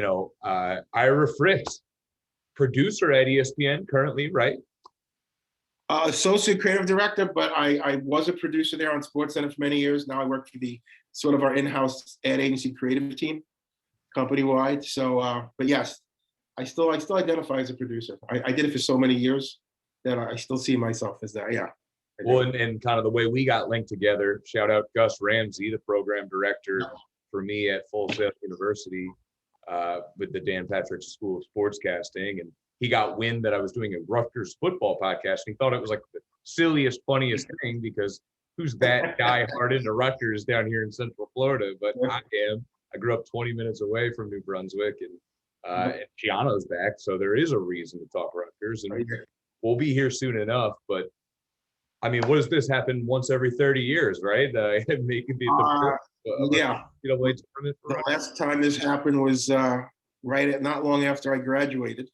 Ira Fritz, producer at ESPN currently, right? Associate creative director, but I was a producer there on SportsCenter for many years. Now I work for the sort of our in-house ad agency creative team, company-wide. So, but yes, I still identify as a producer. I did it for so many years that I still see myself as that. Yeah. Well, and kind of the way we got linked together, shout out Gus Ramsey, the program director for me at Full Sail University with the Dan Patrick School of Sportscasting. And he got wind that I was doing a Rutgers football podcast. And he thought it was like the silliest, funniest thing because who's that guy hard into Rutgers down here in Central Florida? But I am. I grew up 20 minutes away from New Brunswick, and Gianno's back. So there is a reason to talk Rutgers. And we'll be here soon enough. But I mean, what does this happen once every 30 years, right? Making the last time this happened was not long after I graduated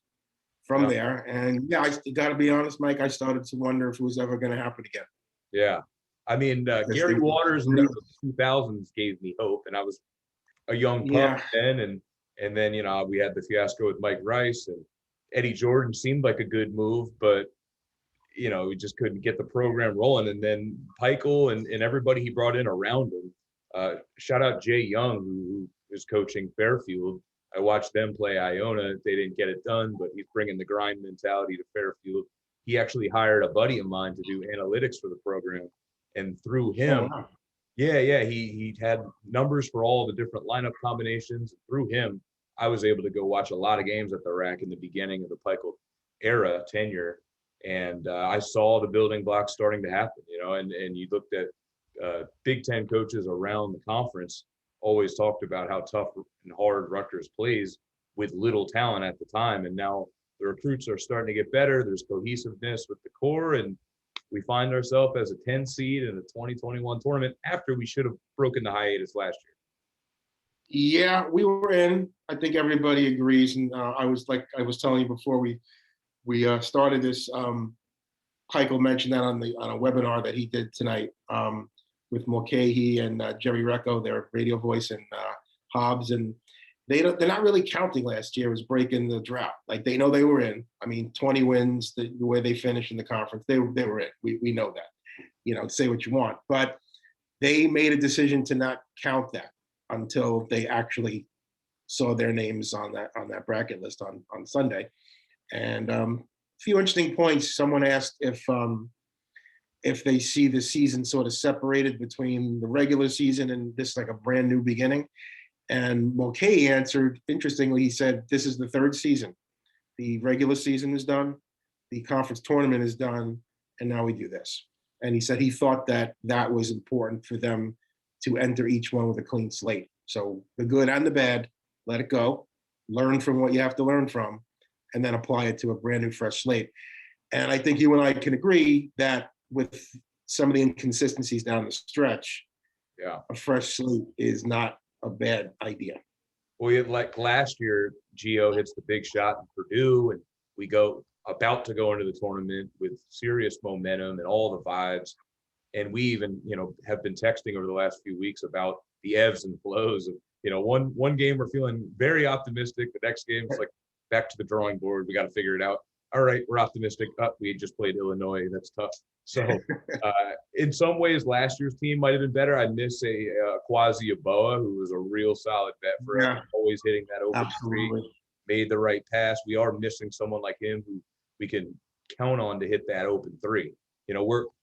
from there. And yeah, I got to be honest, Mike, I started to wonder if it was ever going to happen again. Yeah. I mean, Gary Waters in the 2000s gave me hope, and I was a young pup then. And then, we had the fiasco with Mike Rice, and Eddie Jordan seemed like a good move, but we just couldn't get the program rolling. And then Peichel and everybody he brought in around him. Shout out Jay Young, who is coaching Fairfield. I watched them play Iona. They didn't get it done, but he's bringing the grind mentality to Fairfield. He actually hired a buddy of mine to do analytics for the program. And through him, he had numbers for all the different lineup combinations. Through him, I was able to go watch a lot of games at the RAC in the beginning of the Peichel era tenure. And I saw the building blocks starting to happen, and you looked at Big Ten coaches around the conference always talked about how tough and hard Rutgers plays with little talent at the time. And now the recruits are starting to get better. There's cohesiveness with the core, and we find ourselves as a 10 seed in the 2021 tournament after we should have broken the hiatus last year. Yeah, we were in. I think everybody agrees. And I was telling you before we started this. Peichel mentioned that on a webinar that he did tonight with Mulcahy and Jerry Recco, their radio voice, and Hobbs, and they're not really counting last year as breaking the drought. Like, they know they were in. I mean, 20 wins, the way they finished in the conference, they were in. We know that. Say what you want, but they made a decision to not count that until they actually saw their names on that bracket list on Sunday. And a few interesting points. Someone asked if they see the season sort of separated between the regular season and this, like a brand new beginning. And Mulcahy answered, interestingly, he said, this is the third season. The regular season is done, the conference tournament is done, and now we do this. And he said he thought that was important for them to enter each one with a clean slate. So the good and the bad, let it go, learn from what you have to learn from, and then apply it to a brand new fresh slate. And I think you and I can agree that with some of the inconsistencies down the stretch, a fresh slate is not a bad idea. Well, like last year, Gio hits the big shot in Purdue, and we about to go into the tournament with serious momentum and all the vibes. And we even, have been texting over the last few weeks about the ebbs and flows of, one game we're feeling very optimistic. The next game it's like back to the drawing board. We got to figure it out. All right, we're optimistic. We just played Illinois. That's tough. So in some ways, last year's team might have been better. I miss a Kwasi Aboa, who was a real solid bet for us, always hitting that open three, made the right pass. We are missing someone like him who we can count on to hit that open three.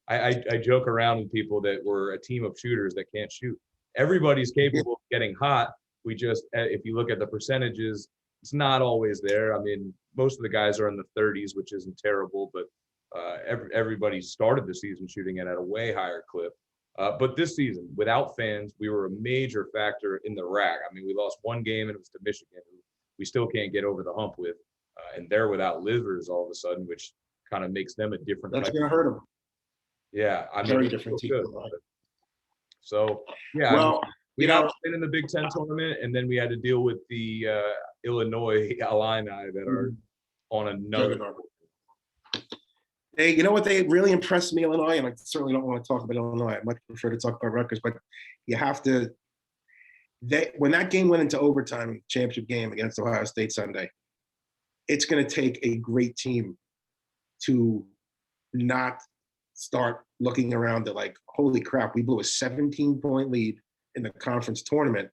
I joke around with people that we're a team of shooters that can't shoot. Everybody's capable of getting hot. We just, if you look at the percentages, it's not always there. I mean, most of the guys are in the 30s, which isn't terrible, but everybody started the season shooting it at a way higher clip. But this season, without fans, we were a major factor in the RAC. I mean, we lost one game, and it was to Michigan, who we still can't get over the hump with. And they're without Livers all of a sudden, which kind of makes them a different. That's going to hurt them. Yeah, I mean, very different team. So yeah, well, we got in the Big Ten tournament, and then we had to deal with the Illinois Illini that are on another. Hey, you know what? They really impressed me, Illinois, and I certainly don't want to talk about Illinois. I much prefer to talk about Rutgers, but you have to when that game went into overtime, championship game against Ohio State Sunday, it's going to take a great team to not start looking around at like, holy crap, we blew a 17-point lead in the conference tournament,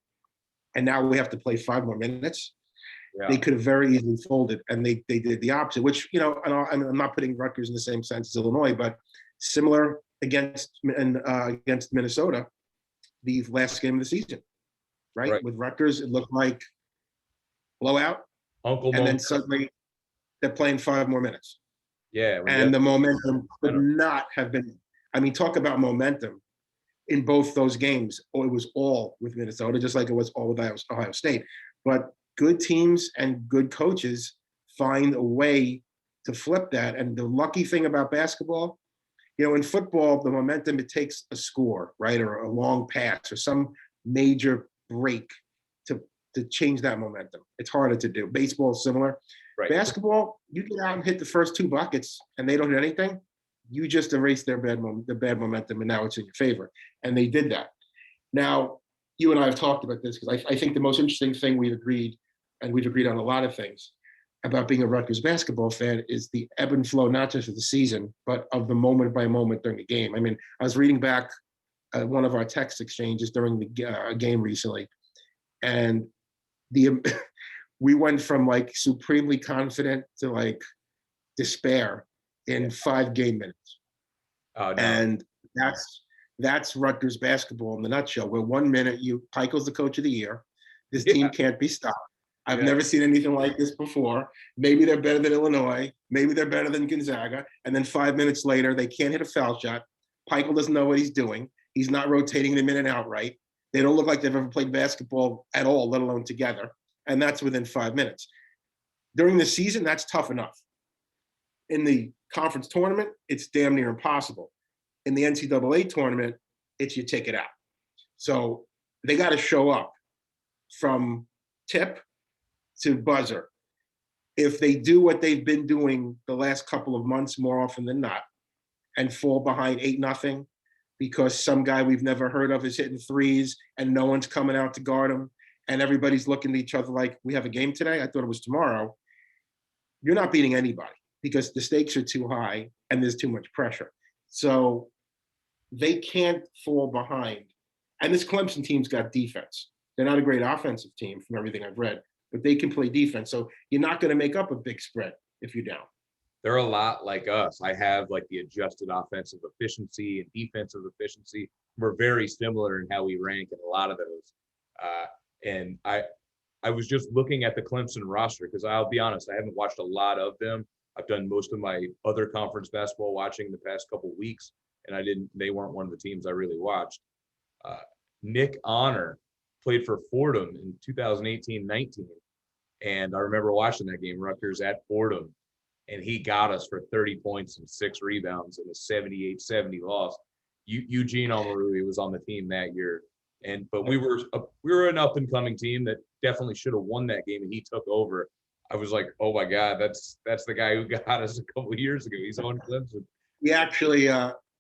and now we have to play 5 more minutes. Yeah. They could have very easily folded, and they did the opposite, which, you know, and I'm not putting Rutgers in the same sense as Illinois, but similar against Minnesota, the last game of the season, right? With Rutgers, it looked like blowout, and then suddenly they're playing 5 more minutes. Yeah, and the momentum could not have been. I mean, talk about momentum in both those games. Or it was all with Minnesota, just like it was all with Ohio State. But good teams and good coaches find a way to flip that. And the lucky thing about basketball, you know, in football, the momentum, it takes a score, right, or a long pass or some major break to change that momentum. It's harder to do. Baseball is similar. Right. Basketball, you get out and hit the first 2 buckets and they don't hit anything, you just erase their bad momentum, and now it's in your favor. And they did that. Now, you and I have talked about this because I think the most interesting thing we've agreed, and we've agreed on a lot of things about being a Rutgers basketball fan, is the ebb and flow, not just of the season, but of the moment by moment during the game. I mean, I was reading back one of our text exchanges during the game recently, and we went from like supremely confident to like despair in 5 game minutes. Oh, no. And that's Rutgers basketball in the nutshell, where 1 minute Heichel's the coach of the year. This team can't be stopped. I've never seen anything like this before. Maybe they're better than Illinois. Maybe they're better than Gonzaga. And then 5 minutes later, they can't hit a foul shot. Heichel doesn't know what he's doing. He's not rotating them in and out right. They don't look like they've ever played basketball at all, let alone together. And that's within 5 minutes. During the season, that's tough enough. In the conference tournament, it's damn near impossible. In the NCAA tournament, it's you take it out. So they got to show up from tip to buzzer. If they do what they've been doing the last couple of months more often than not, and fall behind 8-0 because some guy we've never heard of is hitting threes and no one's coming out to guard him, and everybody's looking at each other like, we have a game today? I thought it was tomorrow. You're not beating anybody because the stakes are too high and there's too much pressure. So they can't fall behind. And this Clemson team's got defense. They're not a great offensive team from everything I've read, but they can play defense. So you're not going to make up a big spread if you're down. They're a lot like us. I have like the adjusted offensive efficiency and defensive efficiency. We're very similar in how we rank in a lot of those. And I was just looking at the Clemson roster because I'll be honest, I haven't watched a lot of them. I've done most of my other conference basketball watching the past couple of weeks, and they weren't one of the teams I really watched. Nick Honor played for Fordham in 2018-19. And I remember watching that game, Rutgers at Fordham, and he got us for 30 points and 6 rebounds in a 78-70 loss. Eugene Omarui was on the team that year. But we were an up-and-coming team that definitely should have won that game, and he took over. I was like, oh my God, that's the guy who got us a couple of years ago. He's on Clemson. We actually,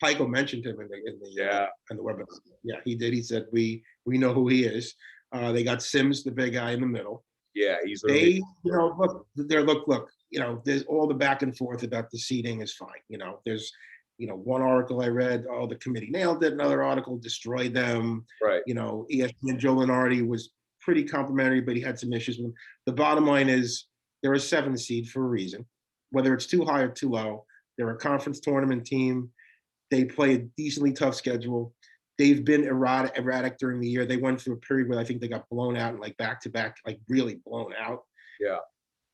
Heiko mentioned him in the webinar. Yeah, he did. He said we know who he is. They got Sims, the big guy in the middle. Yeah, look. You know, there's all the back and forth about the seating is fine. You know, there's, one article I read, the committee nailed it. Another article destroyed them. Right. You know, ESPN Joe Lenardi was pretty complimentary, but he had some issues with them. The bottom line is they're a 7 seed for a reason. Whether it's too high or too low, they're a conference tournament team. They play a decently tough schedule. They've been erratic during the year. They went through a period where I think they got blown out and like back-to-back, like really blown out. Yeah.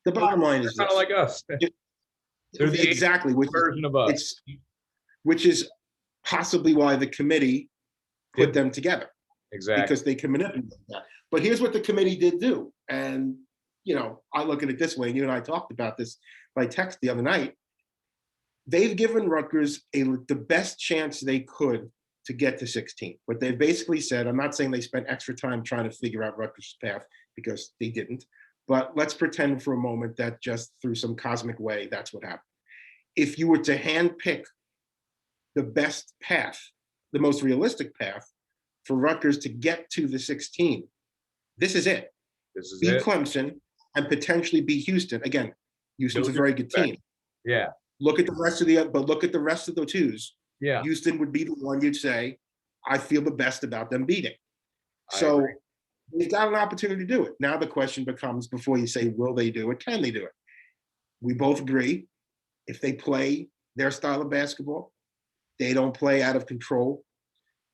The bottom line is kind of like us. They're the exactly which version of us. Which is possibly why the committee put them together. Exactly. Because they can manipulate that. But here's what the committee did do. And, I look at it this way, and you and I talked about this by text the other night. They've given Rutgers the best chance they could to get to 16. But they've basically said, I'm not saying they spent extra time trying to figure out Rutgers' path, because they didn't. But let's pretend for a moment that just through some cosmic way, that's what happened. If you were to handpick the best path, the most realistic path for Rutgers to get to the 16, This is it. This is Beat it. Clemson and potentially beat Houston. Again, Houston's a very good team. Yeah. Look at the rest of the twos. Yeah. Houston would be the one you'd say, I feel the best about them beating. I So agree. they've got an opportunity to do it. Now the question becomes, before you say, will they do it? Can they do it? We both agree, if they play their style of basketball, they don't play out of control.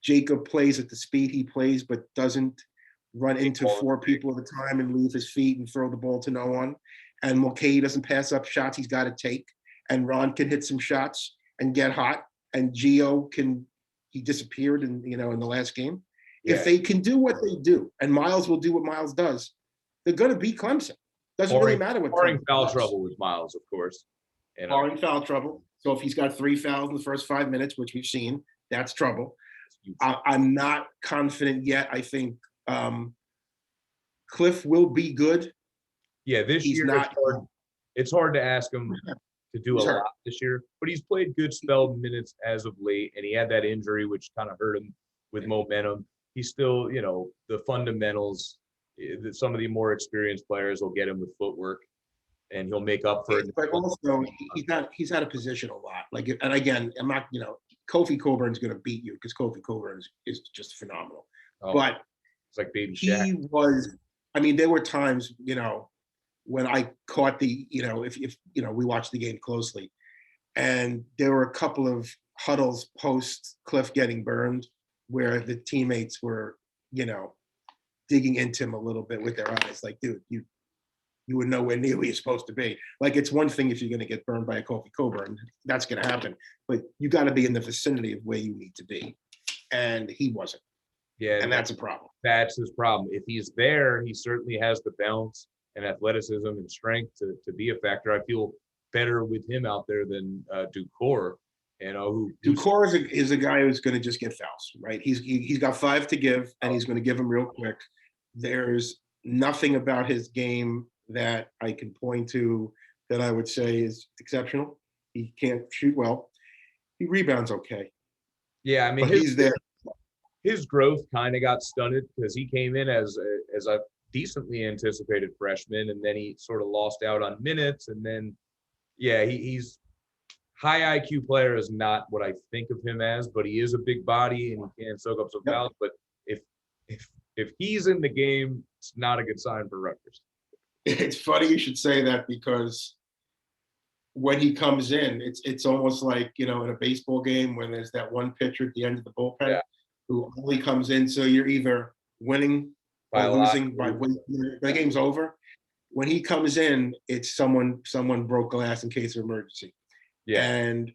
Jacob plays at the speed he plays, but doesn't run into four people at a time and leave his feet and throw the ball to no one. And Mulcahy doesn't pass up shots he's got to take. And Ron can hit some shots and get hot. And Gio he disappeared in the last game. Yeah. If they can do what they do, and Miles will do what Miles does, they're going to beat Clemson. Doesn't really matter what. Barring foul trouble with Miles, of course. Barring foul trouble. So if he's got 3 fouls in the first 5 minutes, which we've seen, that's trouble. I'm not confident yet. I think Cliff will be good. Yeah, this year it's hard to ask him to do a lot this year, but he's played good spelled minutes as of late, and he had that injury which kind of hurt him with momentum. He's still, the fundamentals. Some of the more experienced players will get him with footwork, and he'll make up for it. But also, he's out of position a lot. And again, I'm not, Kofi Coburn's going to beat you because Kofi Coburn is just phenomenal. Oh, but it's like baby Shaq. He was. I mean, there were times, when I caught if we watched the game closely, and there were a couple of huddles post Cliff getting burned where the teammates were, digging into him a little bit with their eyes, like, dude, you were nowhere near where you're supposed to be. Like, it's one thing if you're going to get burned by a Kofi Coburn, that's going to happen, but you got to be in the vicinity of where you need to be, and he wasn't. Yeah, and that's a problem. That's his problem. If he's there, he certainly has the balance and athleticism and strength to be a factor. I feel better with him out there than Ducor. Ducor is a guy who's going to just get fouls, right? He's got 5 to give, and he's going to give them real quick. There's nothing about his game that I can point to that I would say is exceptional. He can't shoot well. He rebounds okay. Yeah, I mean, he's there. His growth kind of got stunted because he came in as a decently anticipated freshman, and then he sort of lost out on minutes. And then, yeah, he's high IQ player is not what I think of him as, but he is a big body and he can soak up some fouls. But if he's in the game, it's not a good sign for Rutgers. It's funny you should say that, because when he comes in, it's almost like, in a baseball game when there's that one pitcher at the end of the bullpen who only comes in so you're either winning or losing the game's over. When he comes in, it's someone broke glass in case of emergency. Yeah. And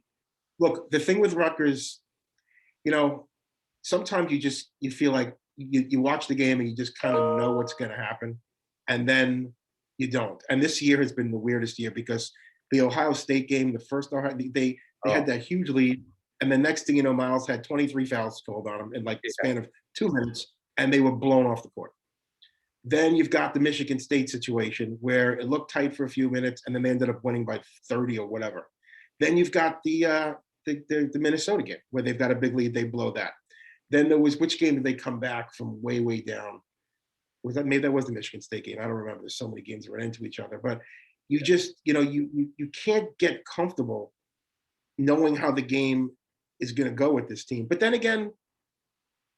look, the thing with Rutgers, sometimes you feel like you watch the game and you just kind of know what's going to happen, and then you don't. And this year has been the weirdest year, because the Ohio State game, the first they had that huge lead, and the next thing you know, Miles had 23 fouls called on him in like the span of 2 minutes, and they were blown off the court. Then you've got the Michigan State situation where it looked tight for a few minutes, and then they ended up winning by 30 or whatever. Then you've got the Minnesota game where they've got a big lead, they blow that. Then there was, which game did they come back from way, way down? Maybe that was the Michigan State game. I don't remember. There's so many games that run into each other. But you just, you can't get comfortable knowing how the game is going to go with this team. But then again,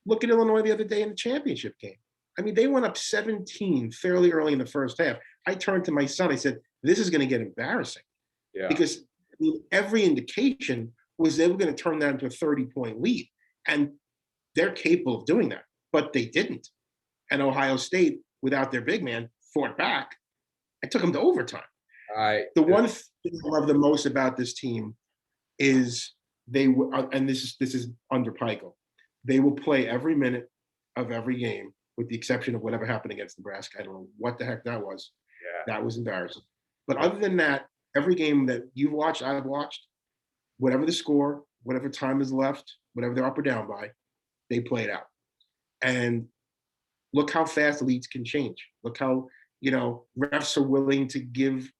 look at Illinois the other day in the championship game. I mean, they went up 17 fairly early in the first half. I turned to my son. I said, this is going to get embarrassing. Yeah. Because every indication was they were going to turn that into a 30-point lead. And they're capable of doing that, but they didn't. And Ohio State, without their big man, fought back. I took them to overtime. The one thing I love the most about this team is and this is under Pikel, they will play every minute of every game, with the exception of whatever happened against Nebraska. I don't know what the heck that was. Yeah. That was embarrassing. But other than that, every game that you've watched, I've watched, whatever the score, whatever time is left, whatever they're up or down by, they play it out. And look how fast leads can change. Look how, refs are willing to give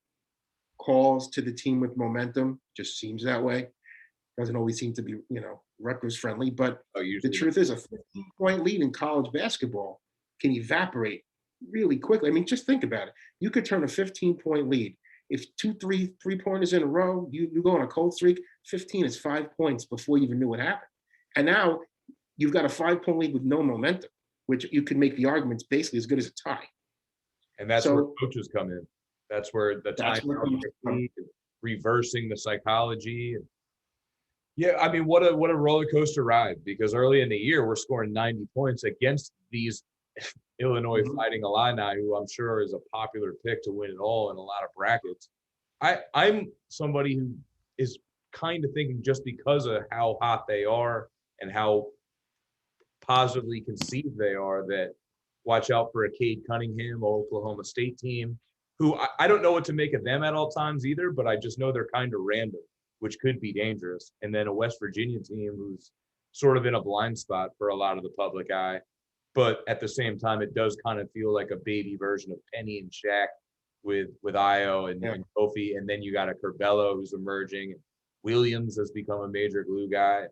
calls to the team with momentum. Just seems that way. Doesn't always seem to be, Rutgers friendly. But the truth is, a 15-point lead in college basketball can evaporate really quickly. I mean, just think about it. You could turn a 15-point lead. If 3-pointers in a row, you go on a cold streak, 15 is 5 points before you even knew what happened. And now you've got a 5-point lead with no momentum, which you can make the argument's basically as good as a tie. And that's where coaches come in. That's where the time reversing the psychology. Yeah, I mean, what a roller coaster ride, because early in the year we're scoring 90 points against these Illinois Fighting Illini, who I'm sure is a popular pick to win it all in a lot of brackets. I'm somebody who is kind of thinking, just because of how hot they are and how positively conceived they are, that watch out for a Cade Cunningham, Oklahoma State team, who I don't know what to make of them at all times either, but I just know they're kind of random, which could be dangerous. And then a West Virginia team who's sort of in a blind spot for a lot of the public eye. But at the same time, it does kind of feel like a baby version of Penny and Shaq with Io and Kofi. And then you got a Curbelo who's emerging. Williams has become a major glue guy.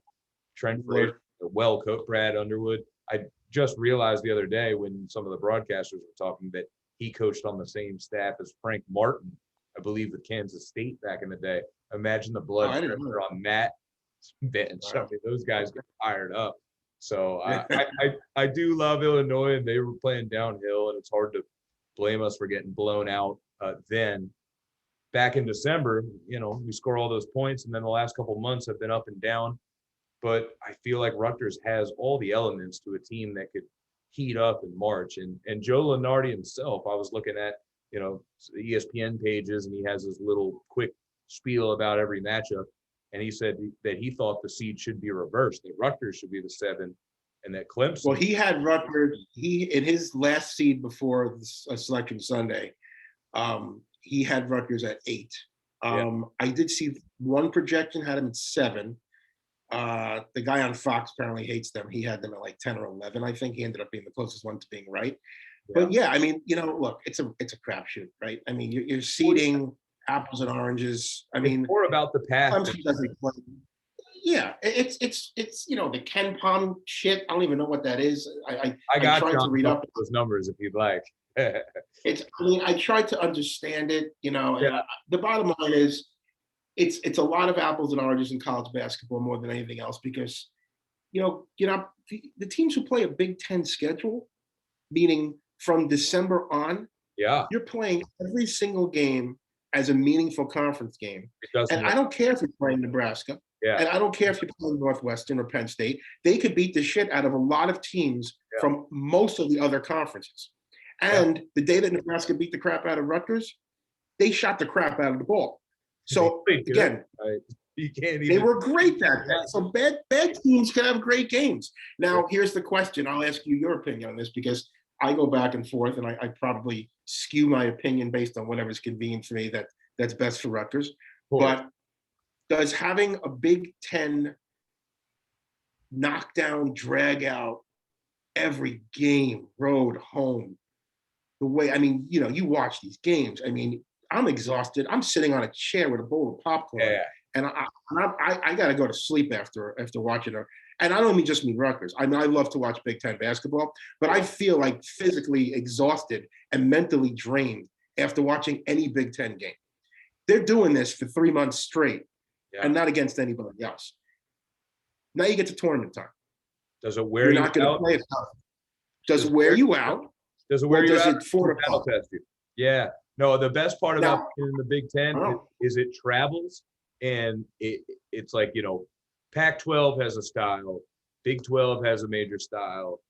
Trent Frazier, well coached Brad Underwood. I just realized the other day when some of the broadcasters were talking that he coached on the same staff as Frank Martin, I believe, with Kansas State back in the day. Imagine the blood pressure on that bench. Wow. I mean, those guys get fired up. So I do love Illinois, and they were playing downhill, and it's hard to blame us for getting blown out then. Back in December, we score all those points, and then the last couple months have been up and down. But I feel like Rutgers has all the elements to a team that could heat up in March. And Joe Lunardi himself, I was looking at, ESPN pages, and he has his little quick spiel about every matchup. And he said that he thought the seed should be reversed, that Rutgers should be the 7, and that Clemson. Well, he had Rutgers. In his last seed before Selection Sunday, he had Rutgers at 8. I did see one projection had him at 7. The guy on Fox apparently hates them. He had them at like 10 or 11. I think he ended up being the closest one to being right. But yeah, I mean, look, it's a crapshoot, right? I mean, you're seeding apples and oranges. I mean, more about the path. Yeah, it's the Ken Pom shit. I don't even know what that is. I tried to read up those numbers if you'd like. I tried to understand it. And the bottom line is, it's a lot of apples and oranges in college basketball more than anything else, because the teams who play a Big Ten schedule, meaning from December on, you're playing every single game as a meaningful conference game. And I don't care if you're playing Nebraska, and I don't care if you're playing Northwestern or Penn State. They could beat the shit out of a lot of teams from most of the other conferences. And the day that Nebraska beat the crap out of Rutgers, they shot the crap out of the ball. So again, you can't even. They were great that day. So bad teams can have great games. Now, here's the question. I'll ask you your opinion on this, because I go back and forth, and I probably skew my opinion based on whatever's convenient for me that's best for Rutgers. But does having a Big Ten knockdown, drag out every game, road, home, the way, I mean, you watch these games. I mean, I'm exhausted. I'm sitting on a chair with a bowl of popcorn, and I got to go to sleep after watching it. And I don't just mean Rutgers. I mean, I love to watch Big Ten basketball, but I feel like physically exhausted and mentally drained after watching any Big Ten game. They're doing this for 3 months straight, and not against anybody else. Now you get to tournament time. Does it wear you out? You're not going to play it. Does it wear you out? Does it wear you out? Does it fortify you? Yeah. No, the best part about in the Big Ten is it travels, and it's like, Pac-12 has a style, Big 12 has a major style,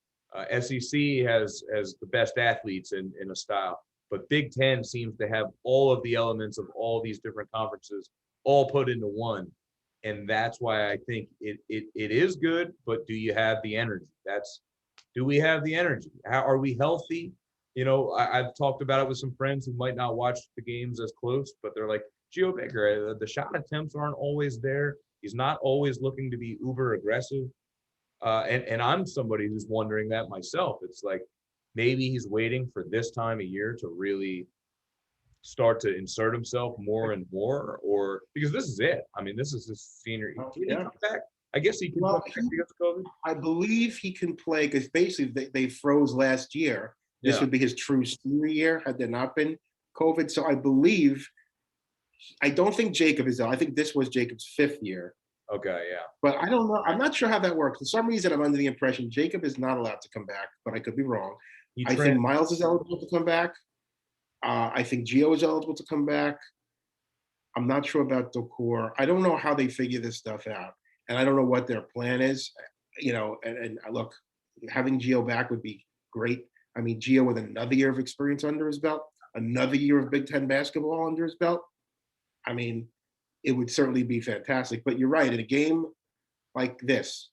SEC has the best athletes in a style, but Big Ten seems to have all of the elements of all these different conferences all put into one, and that's why I think it is good. But do you have the energy? Do we have the energy? How are we healthy? I've talked about it with some friends who might not watch the games as close, but they're like, Gio Baker, the shot attempts aren't always there. He's not always looking to be uber aggressive. And I'm somebody who's wondering that myself. It's like, maybe he's waiting for this time of year to really start to insert himself more and more, or because this is it. I mean, this is his senior. Can he come back? I guess he can come back because of COVID. I believe he can play, because basically they froze last year. This Yeah. would be his true senior year had there not been COVID. So I don't think Jacob is, I think this was Jacob's 5th year, Okay. Yeah. but I don't know. I'm not sure how that works. For some reason, I'm under the impression Jacob is not allowed to come back, but I could be wrong. He I think Miles is eligible to come back. I think Gio is eligible to come back. I'm not sure about Docor. I don't know how they figure this stuff out, and I don't know what their plan is. And look, having Gio back would be great. I mean, Gio with another year of experience under his belt, another year of Big Ten basketball under his belt. I mean, it would certainly be fantastic. But you're right, in a game like this,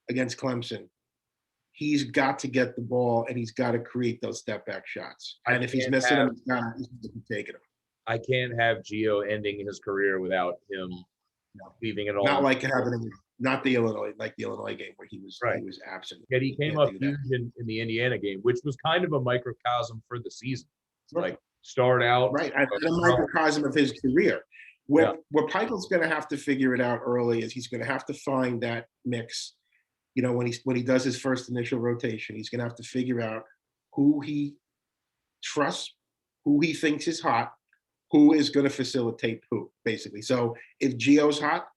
against Clemson, he's got to get the ball and he's got to create those step back shots. And if he's missing them, he's not taking them. I can't have Gio ending his career without him leaving it all. Not like it happened not the Illinois game where he was absent. Yet he came up huge in the Indiana game, which was kind of a microcosm for the season. Right. Like start out right, and a microcosm of his career. Where Pikel's going to have to figure it out early is he's going to have to find that mix. When he does his first initial rotation, he's going to have to figure out who he trusts, who he thinks is hot, who is going to facilitate who, basically. So if Gio's hot,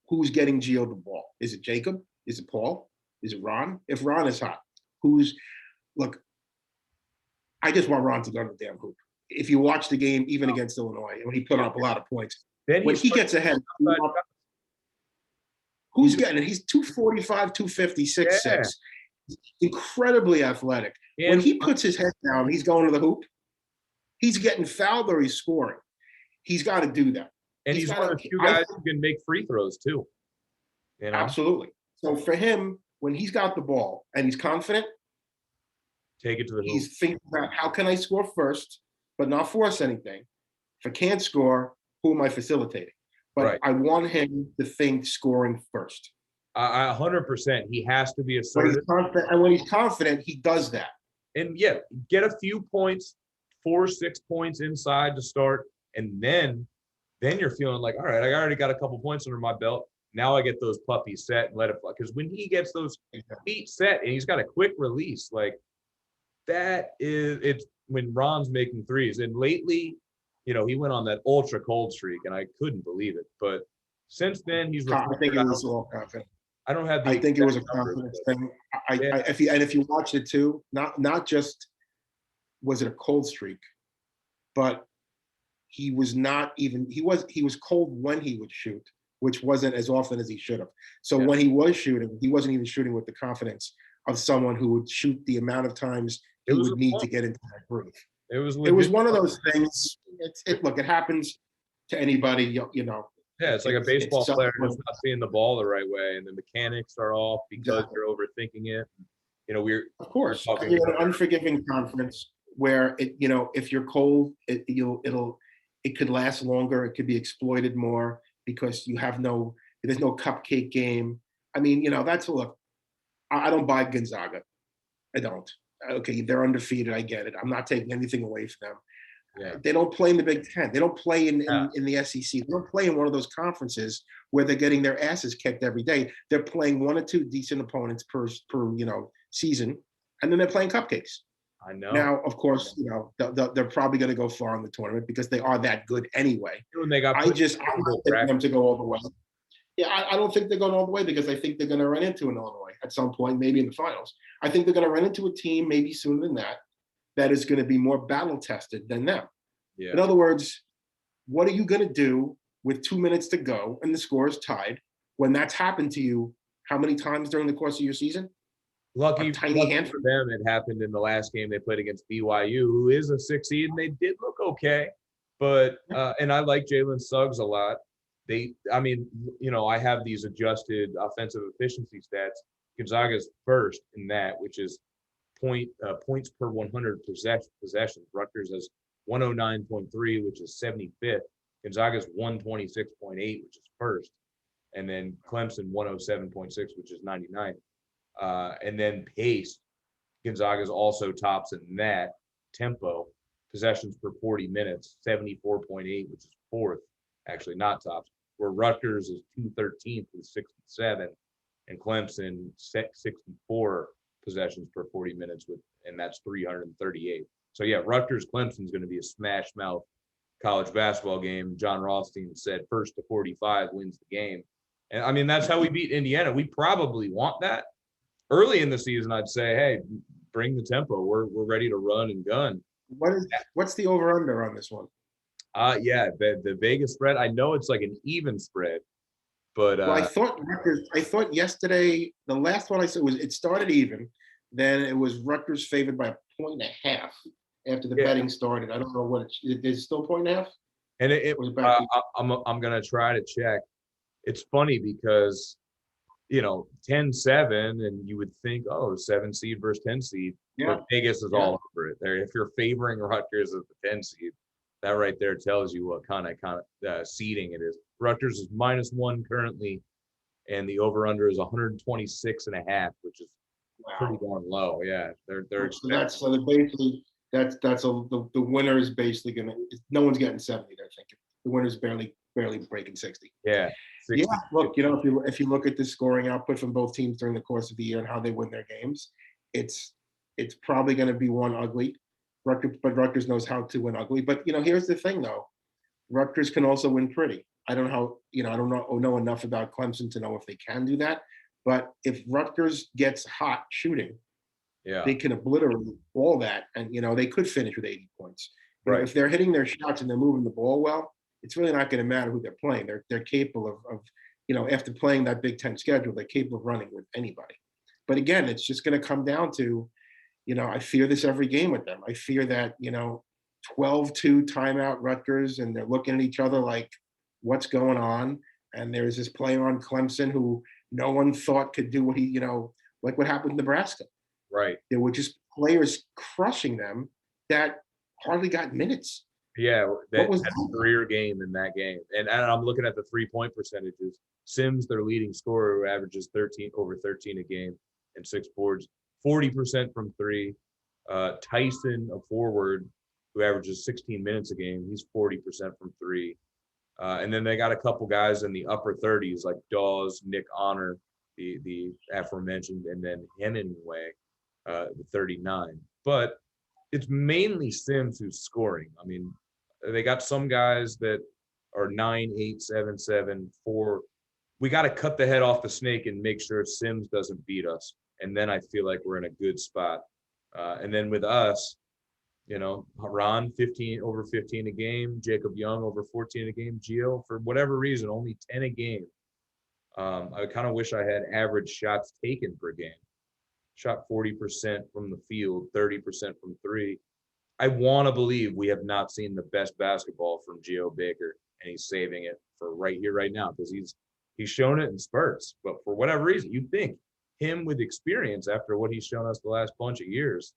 who's getting Gio the ball? Is it Jacob? Is it Paul? Is it Ron? If Ron is hot, look, I just want Ron to go to the damn hoop. If you watch the game, even against Illinois, when he put up a lot of points, when he gets ahead, who's getting it? He's 245, 250, 6'6". Incredibly athletic. And when he puts his head down, he's going to the hoop. He's getting fouled or he's scoring. He's got to do that. And he's one of the few guys who can make free throws too. Absolutely. So for him, when he's got the ball and he's confident, take it to the hoop. He's thinking about how can I score first, but not force anything. If I can't score, who am I facilitating? But I want him to think scoring first. 100%. He has to be assertive. And when he's confident, he does that. And get a few points, 4-6 points inside to start, and then you're feeling like, all right, I already got a couple points under my belt. Now I get those puppies set and let it fly. Because when he gets those feet set and he's got a quick release, like it's when Ron's making threes. And lately, he went on that ultra cold streak, and I couldn't believe it. But since then, he's. I think it was a little confident. I don't have. I think it was a confidence thing. If you watched it too, not just was it a cold streak, but he was not even. He was cold when he would shoot, which wasn't as often as he should have. So when he was shooting, he wasn't even shooting with the confidence of someone who would shoot the amount of times he would need to get into that groove. It was one of those things. Look, it happens to anybody, Yeah, it's like a baseball player who's not seeing the ball the right way, and the mechanics are off because you're overthinking it. Of course, you're in an unforgiving conference where if you're cold, it could last longer. It could be exploited more because there's no cupcake game. I mean, look. I don't buy Gonzaga. I don't. Okay, they're undefeated. I get it. I'm not taking anything away from them. Yeah. They don't play in the Big Ten. They don't play in the SEC. They don't play in one of those conferences where they're getting their asses kicked every day. They're playing one or two decent opponents per season, and then they're playing cupcakes. I know. Now, of course, they're probably going to go far in the tournament because they are that good anyway. I'm not taking them to go all the way. Yeah, I don't think they're going all the way because I think they're going to run into an Illinois at some point, maybe in the finals. I think they're going to run into a team, maybe sooner than that is going to be more battle tested than them. Yeah. In other words, what are you going to do with 2 minutes to go and the score is tied when that's happened to you how many times during the course of your season? Lucky for them, it happened in the last game they played against BYU, who is a 6 seed, and they did look okay. But and I like Jalen Suggs a lot. I have these adjusted offensive efficiency stats. Gonzaga's first in that, which is points per 100 possessions. Rutgers has 109.3, which is 75th. Gonzaga's 126.8, which is first. And then Clemson 107.6, which is 99th. And then pace, Gonzaga's also tops in that. Tempo, possessions per 40 minutes, 74.8, which is fourth. Actually, not tops. Where Rutgers is 213th with 67, and Clemson 64 possessions per 40 minutes and that's 338. So yeah, Rutgers Clemson's going to be a smash mouth college basketball game. John Rothstein said first to 45 wins the game. And I mean, that's how we beat Indiana. We probably want that. Early in the season, I'd say, hey, bring the tempo. We're ready to run and gun. What's the over-under on this one? Yeah, the Vegas spread, I know it's like an even spread, but Well, I thought yesterday, the last one I saw it started even, then it was Rutgers favored by 1.5 after the betting started. I don't know what it's still 1.5. And I'm gonna try to check. It's funny because 10-7, and you would think, oh, 7 seed versus 10 seed. Yeah. But Vegas is all over it. There, if you're favoring Rutgers as the 10 seed, that right there tells you what kind of seeding it is. Rutgers is -1 currently, and the over/under is 126.5, which is pretty darn low. Yeah, they're so basically the winner is basically gonna. No one's getting 70. They're thinking the winner's barely breaking 60. Yeah. 60. Yeah, look, if you look at the scoring output from both teams during the course of the year and how they win their games, it's probably going to be one ugly. Rutgers knows how to win ugly. But here's the thing, though. Rutgers can also win pretty. I don't know how, I don't know enough about Clemson to know if they can do that. But if Rutgers gets hot shooting, they can obliterate all that, and they could finish with 80 points. Right. If they're hitting their shots and they're moving the ball well, it's really not going to matter who they're playing. They're capable of after playing that Big Ten schedule, they're capable of running with anybody. But again, it's just going to come down to, I fear this every game with them. I fear that, 12-2 timeout Rutgers, and they're looking at each other like, what's going on? And there's this player on Clemson who no one thought could do what he, like what happened in Nebraska. Right. There were just players crushing them that hardly got minutes. Yeah, that was a career game in that game. And I'm looking at the 3-point percentages. Sims, their leading scorer, who averages over 13 a game and 6 boards, 40% from 3. Tyson, a forward, who averages 16 minutes a game, he's 40% from 3. And then they got a couple guys in the upper 30s like Dawes, Nick Honor, the aforementioned, and then Hemingway, the 39. But it's mainly Sims who's scoring. I mean, they got some guys that are 9, 8, 7, 7, 4. We got to cut the head off the snake and make sure Sims doesn't beat us. And then I feel like we're in a good spot. And then with us, Ron, over 15 a game, Jacob Young over 14 a game, Gio, for whatever reason, only 10 a game. I kind of wish I had average shots taken per game. Shot 40% from the field, 30% from 3. I want to believe we have not seen the best basketball from Gio Baker, and he's saving it for right here, right now, because he's shown it in spurts. But for whatever reason, you think him with experience after what he's shown us the last bunch of years,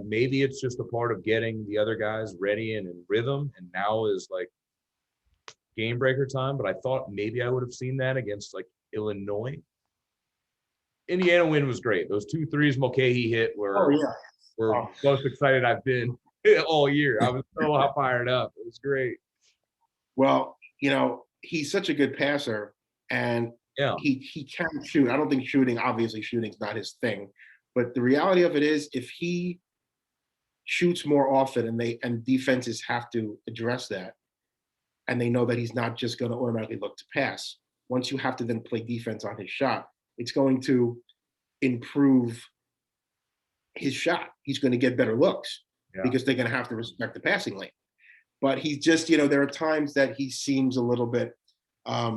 maybe it's just a part of getting the other guys ready and in rhythm, and now is like game breaker time. But I thought maybe I would have seen that against like Illinois. Indiana win was great. Those 2 threes Mulcahy hit were most excited I've been all year. I was so fired up. It was great. Well, he's such a good passer, and he can shoot. I don't think obviously shooting's not his thing, but the reality of it is, if he shoots more often, and defenses have to address that, and they know that he's not just going to automatically look to pass. Once you have to then play defense on his shot, it's going to improve his shot. He's going to get better looks because they're going to have to respect the passing lane. But he's just, there are times that he seems a little bit, I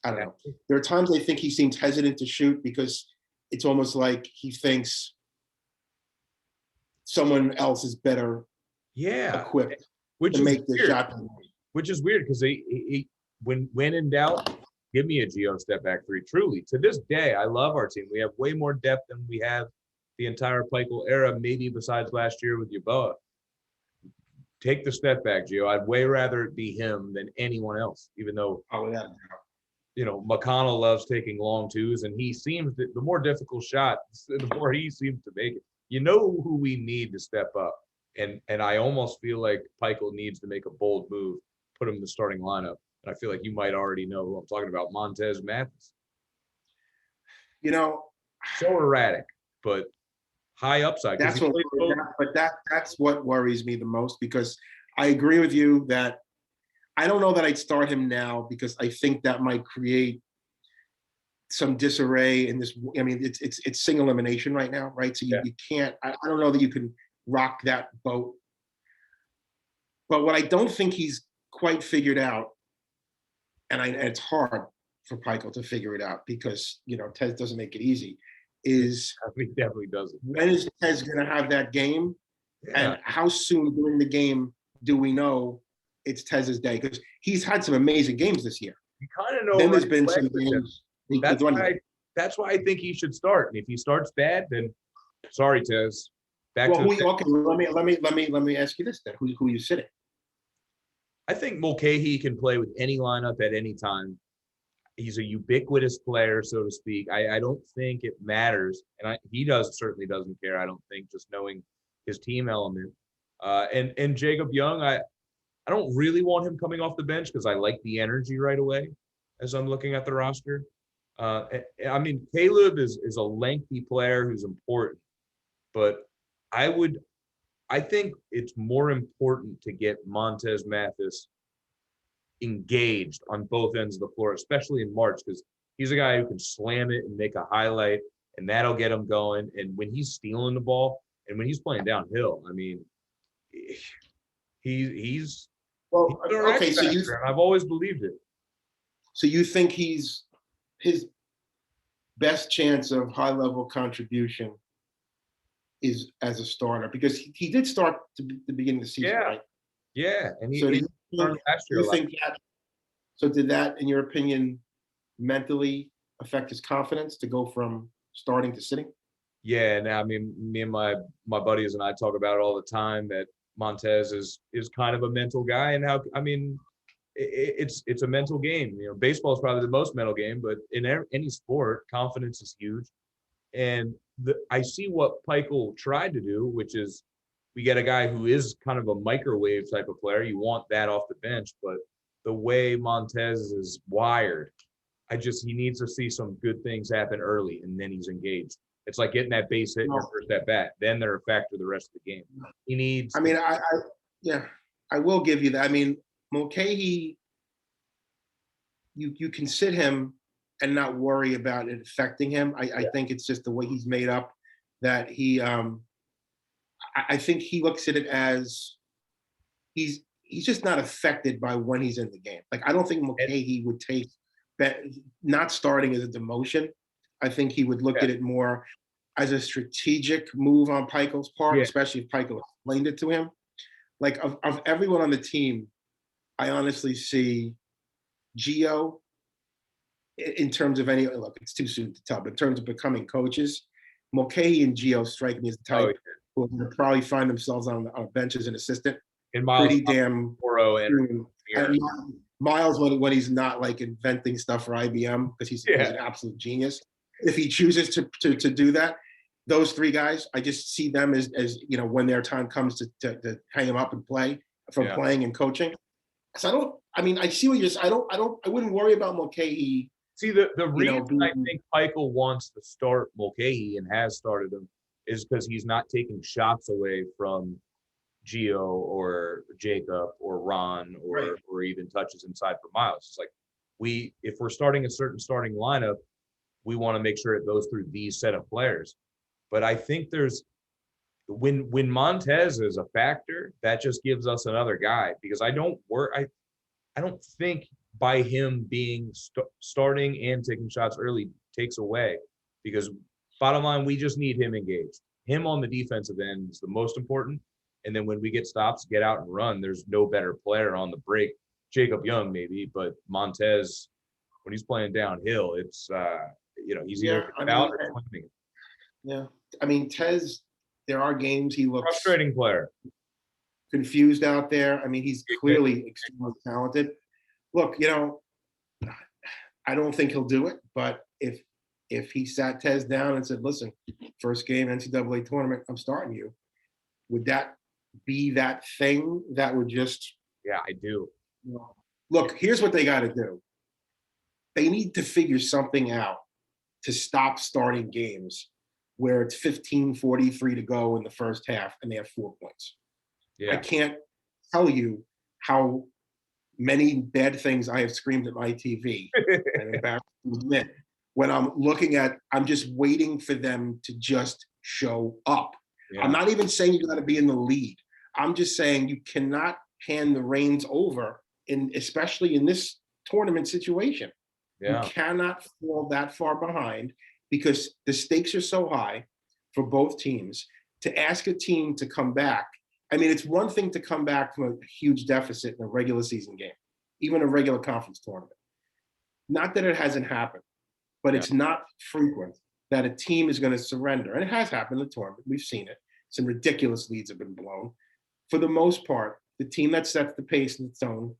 don't know. There are times I think he seems hesitant to shoot because it's almost like he thinks someone else is better equipped to make the shot. Which is weird because he when in doubt, give me a Gio step back 3. Truly, to this day, I love our team. We have way more depth than we have the entire Peichel era, maybe besides last year with Yeboah. Take the step back, Gio. I'd way rather it be him than anyone else, even though, McConnell loves taking long twos, and he seems that the more difficult shot, the more he seems to make it. You know who we need to step up. And I almost feel like Peichel needs to make a bold move, put him in the starting lineup. And I feel like you might already know who I'm talking about, Montez Mathis. So erratic, but high upside. That's what, that's what worries me the most, because I agree with you that I don't know that I'd start him now, because I think that might create some disarray in this. I mean, it's single elimination right now, right? So you can't. I don't know that you can rock that boat. But what I don't think he's quite figured out, and it's hard for Pikel to figure it out, because Tez doesn't make it easy, is He definitely doesn't. When is Tez going to have that game, Yeah. and how soon during the game do we know it's Tez's day? Because he's had some amazing games this year. You kind of know. Then there's been some games. That's why I think he should start. And if he starts bad, then sorry, Tez. Okay, let me ask you this then. Who you sitting? I think Mulcahy can play with any lineup at any time. He's a ubiquitous player, so to speak. I don't think it matters, and he certainly doesn't care. I don't think, just knowing his team element. And Jacob Young, I don't really want him coming off the bench, because I like the energy right away as I'm looking at the roster. I mean, Caleb is a lengthy player who's important, but I think it's more important to get Montez Mathis engaged on both ends of the floor, especially in March, because he's a guy who can slam it and make a highlight, and that'll get him going. And when he's stealing the ball and when he's playing downhill, I mean, he's okay. So I've always believed it. So you think his best chance of high level contribution is as a starter, because he did start to the beginning of the season, right? Yeah, and so did that, in your opinion, mentally affect his confidence to go from starting to sitting? Yeah, and I mean, me and my buddies and I talk about it all the time, that Montez is kind of a mental guy, and how, I mean, it's a mental game. Baseball is probably the most mental game, but in any sport, confidence is huge. And I see what Pikel tried to do, which is we get a guy who is kind of a microwave type of player. You want that off the bench, but the way Montez is wired, he needs to see some good things happen early, and then he's engaged. It's like getting that base hit in your first at bat. Then they're a factor the rest of the game. He needs. I mean, I will give you that. I mean, Mulcahy, you can sit him and not worry about it affecting him. I think it's just the way he's made up, that he. I think he looks at it as he's just not affected by when he's in the game. Like, I don't think Mulcahy would take not starting as a demotion. I think he would look at it more as a strategic move on Pikel's part, especially if Pikel explained it to him. Like, of everyone on the team, I honestly see Gio, in terms of look, it's too soon to tell, but in terms of becoming coaches, Mulcahy and Gio strike me as the type who will probably find themselves on a bench as an assistant. And Miles, pretty damn. And Miles, when he's not like inventing stuff for IBM, because he's an absolute genius. If he chooses to do that, those three guys, I just see them as when their time comes to hang them up and play, from playing and coaching. So I see what you're saying. I wouldn't worry about Mulcahy. See, the reason I think Pikel wants to start Mulcahy and has started him is because he's not taking shots away from Gio or Jacob or Ron or even touches inside for Miles. It's like, if we're starting a certain starting lineup, we want to make sure it goes through these set of players. But I think when Montez is a factor, that just gives us another guy, because I don't think by him being starting and taking shots early takes away, because bottom line, we just need him engaged. Him on the defensive end is the most important. And then when we get stops, get out and run, there's no better player on the break. Jacob Young maybe, but Montez, when he's playing downhill, it's he's either out or swimming. Yeah, I mean, Tez, there are games he looks frustrating player, confused out there. I mean, he's clearly extremely talented. Look, I don't think he'll do it, but if he sat Tez down and said, "Listen, first game NCAA tournament, I'm starting you," would that be that thing that would just? Yeah, I do. Look, here's what they got to do. They need to figure something out to stop starting games where it's 15:43 to go in the first half and they have 4 points. I Yeah. can't tell you how many bad things I have screamed at my TV and embarrassed to admit when I'm just waiting for them to just show up. Yeah. I'm not even saying you got to be in the lead. I'm just saying you cannot hand the reins over, especially in this tournament situation. Yeah. You cannot fall that far behind because the stakes are so high for both teams. To ask a team to come back, I mean, it's one thing to come back from a huge deficit in a regular season game, even a regular conference tournament. Not that it hasn't happened, but Yeah. it's not frequent that a team is going to surrender. And it has happened in the tournament. We've seen it. Some ridiculous leads have been blown. For the most part, the team that sets the pace in its own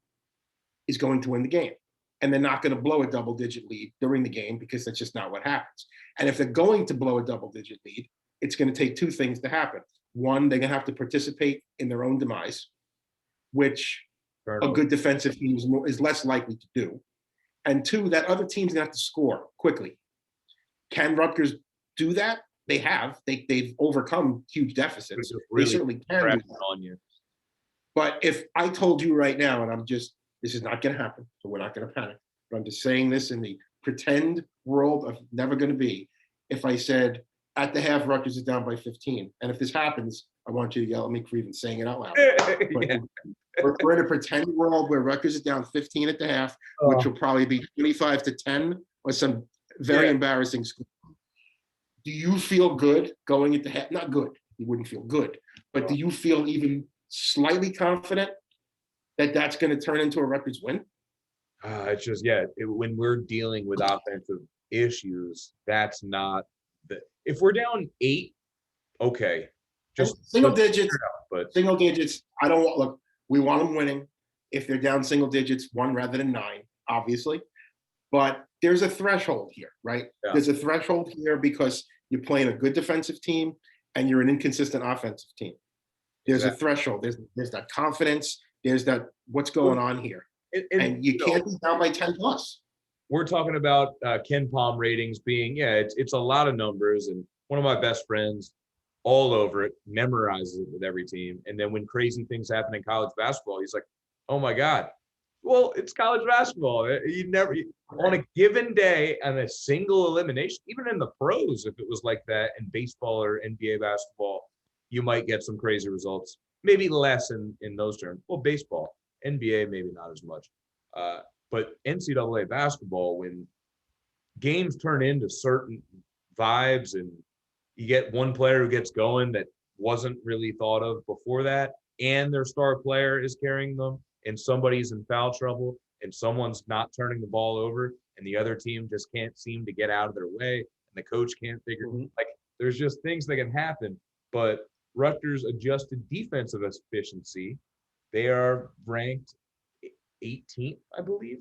is going to win the game. And they're not going to blow a double-digit lead during the game because that's just not what happens. And if they're going to blow a double-digit lead, it's going to take two things to happen. One, they're going to have to participate in their own demise, which a good defensive team is less likely to do. And two, that other team's going to have to score quickly. Can Rutgers do that? They have. They've overcome huge deficits. Really they certainly can do that. On you. But if I told you right now, and this is not going to happen, so we're not going to panic. But I'm just saying this in the pretend world of never going to be. If I said at the half, Rutgers is down by 15, and if this happens, I want you to yell at me for even saying it out loud. Yeah. We're in a pretend world where Rutgers is down 15 at the half, which will probably be 25-10 or some very embarrassing score. Do you feel good going into half? Not good. You wouldn't feel good, but do you feel even slightly confident that that's going to turn into a Rutgers win? It's just, when we're dealing with offensive issues, that's not if we're down 8, okay. Just single digits, single digits. I don't look, we want them winning. If they're down single digits, 1 rather than 9, obviously. But there's a threshold here, right? Yeah. There's a threshold here because you're playing a good defensive team and you're an inconsistent offensive team. There's a threshold. There's that confidence. There's that what's going on here. And you can't be down by 10 plus. We're talking about Ken Palm ratings being, it's a lot of numbers. And one of my best friends all over it, memorizes it with every team. And then when crazy things happen in college basketball, he's like, oh my God. Well, it's college basketball. On a given day on a single elimination, even in the pros, if it was like that in baseball or NBA basketball, you might get some crazy results. Maybe less in those terms. Well, baseball, NBA, maybe not as much. But NCAA basketball, when games turn into certain vibes and you get one player who gets going that wasn't really thought of before that, and their star player is carrying them, and somebody's in foul trouble, and someone's not turning the ball over, and the other team just can't seem to get out of their way, and the coach can't figure there's just things that can happen. But Rutgers adjusted defensive efficiency. They are ranked 18th, I believe,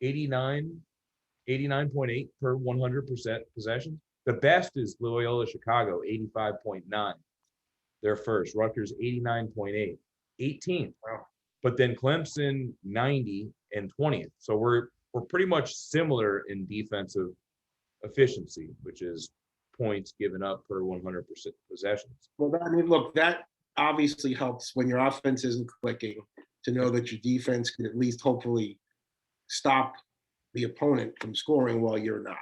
89.8 per 100% possession. The best is Loyola Chicago, 85.9. They're first. Rutgers, 89.8. 18th. Wow. But then Clemson, 90 and 20th. So we're pretty much similar in defensive efficiency, which is points given up per 100% possessions. Well, I mean, look, that obviously helps when your offense isn't clicking to know that your defense can at least hopefully stop the opponent from scoring while you're not.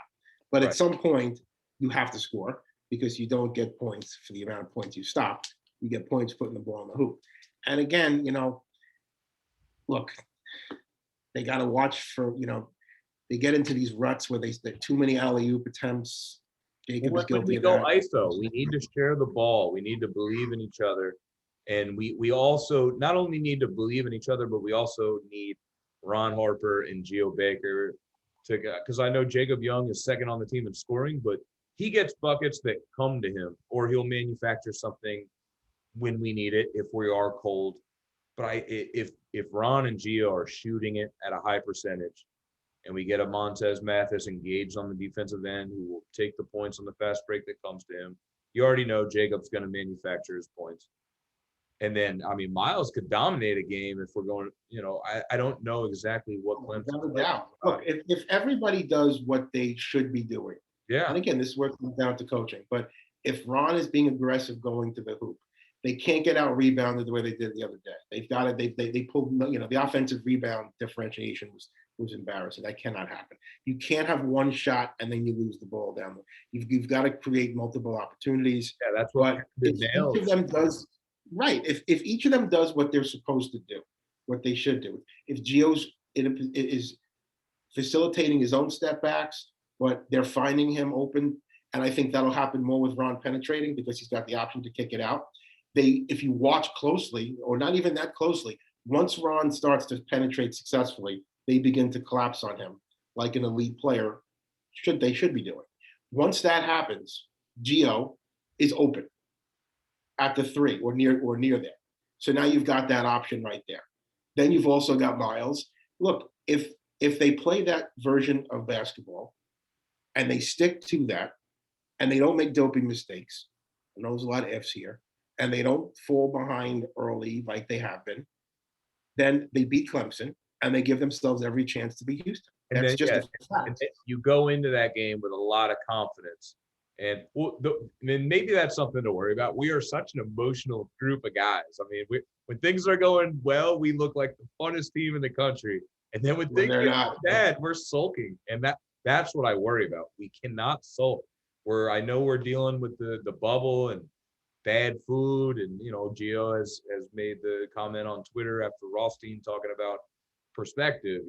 But at some point, you have to score because you don't get points for the amount of points you stop. You get points putting the ball in the hoop. And again, look, they got to watch for, they get into these ruts where there are too many alley-oop attempts. Jacob is guilty of that. ISO, we need to share the ball. We need to believe in each other. And we also not only need to believe in each other, but we also need Ron Harper and Geo Baker because I know Jacob Young is second on the team in scoring, but he gets buckets that come to him, or he'll manufacture something when we need it if we are cold. But if Ron and Gio are shooting it at a high percentage, and we get a Montez Mathis engaged on the defensive end who will take the points on the fast break that comes to him, you already know Jacob's going to manufacture his points. And then, I mean, Miles could dominate a game if we're going, I don't know exactly what Clemson. Look, if everybody does what they should be doing, Yeah. And again, this is where it comes down to coaching. But if Ron is being aggressive going to the hoop, they can't get out rebounded the way they did the other day. They've got it. They pulled, the offensive rebound differentiation was embarrassing. That cannot happen. You can't have one shot and then you lose the ball down there. You've got to create multiple opportunities. Yeah, that's what But if each of them does right, if each of them does what they're supposed to do, what they should do, if Gio's is facilitating his own step backs, but they're finding him open. And I think that'll happen more with Ron penetrating because he's got the option to kick it out. If you watch closely, or not even that closely, once Ron starts to penetrate successfully, they begin to collapse on him like an elite player should be doing. Once that happens, Gio is open at the three or near there. So now you've got that option right there. Then you've also got Miles. Look, if they play that version of basketball and they stick to that and they don't make doping mistakes, I know there's a lot of ifs here, and they don't fall behind early like they have been, then they beat Clemson and they give themselves every chance to beat Houston. And That's then, just a fact. and you go into that game with a lot of confidence. And maybe that's something to worry about. We are such an emotional group of guys. I mean, when things are going well, we look like the funnest team in the country. And then when things get bad, we're sulking. And that's what I worry about. We cannot sulk. I know we're dealing with the bubble and bad food. And, Gio has made the comment on Twitter after Rothstein talking about perspective.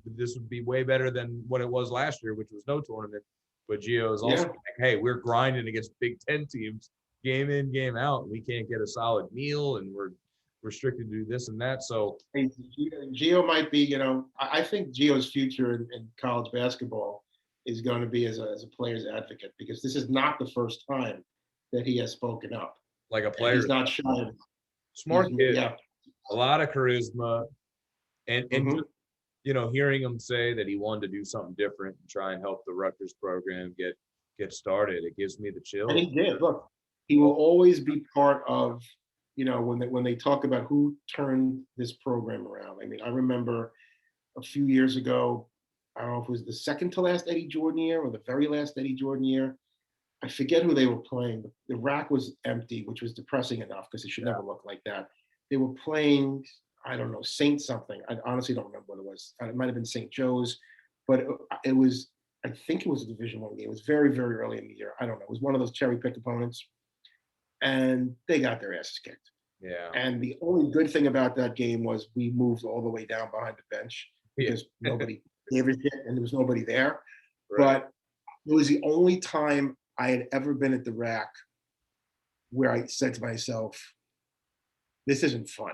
This would be way better than what it was last year, which was no tournament. But Gio is also like, hey, we're grinding against Big Ten teams game in, game out. We can't get a solid meal, and we're restricted to do this and that. So Gio might be, I think Gio's future in college basketball is going to be as a player's advocate, because this is not the first time that he has spoken up. Like a player. He's not shy. Smart kid. Yeah. A lot of charisma. And just, hearing him say that he wanted to do something different and try and help the Rutgers program get started, it gives me the chills. And he did. Look, he will always be part of, when they talk about who turned this program around. I mean, I remember a few years ago, I don't know if it was the second to last Eddie Jordan year or the very last Eddie Jordan year. I forget who they were playing, but the rack was empty, which was depressing enough because it should never look like that. They were playing, I don't know, Saint something. I honestly don't remember what it was. It might have been St. Joe's, but it was, I think it was a Division I game. It was very, very early in the year. I don't know. It was one of those cherry pick opponents. And they got their asses kicked. Yeah. And the only good thing about that game was we moved all the way down behind the bench because nobody gave a shit and there was nobody there. Right. But it was the only time I had ever been at the rack where I said to myself, this isn't fun.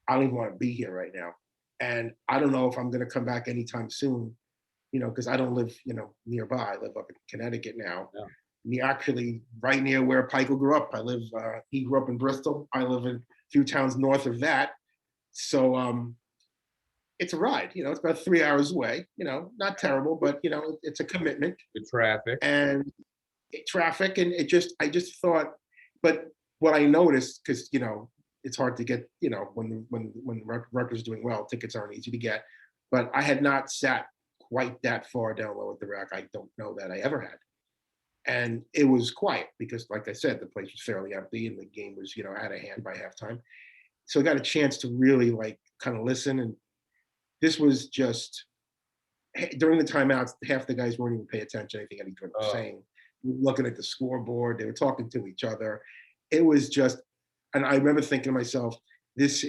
I don't even want to be here right now. And I don't know if I'm going to come back anytime soon, because I don't live, nearby. I live up in Connecticut now. Yeah. Actually right near where Pikel grew up. He grew up in Bristol. I live in a few towns north of that. So it's a ride, it's about 3 hours away, not terrible, but it's a commitment. The traffic. And I just thought, but what I noticed, because, it's hard to get, when Rutgers is doing well, tickets aren't easy to get, but I had not sat quite that far down low at the rack. I don't know that I ever had. And it was quiet because, like I said, the place was fairly empty and the game was, out of hand by halftime. So I got a chance to really kind of listen. And this was just, during the timeouts, half the guys weren't even paying attention to anything anyone was saying. Looking at the scoreboard, they were talking to each other. It was just, and I remember thinking to myself, if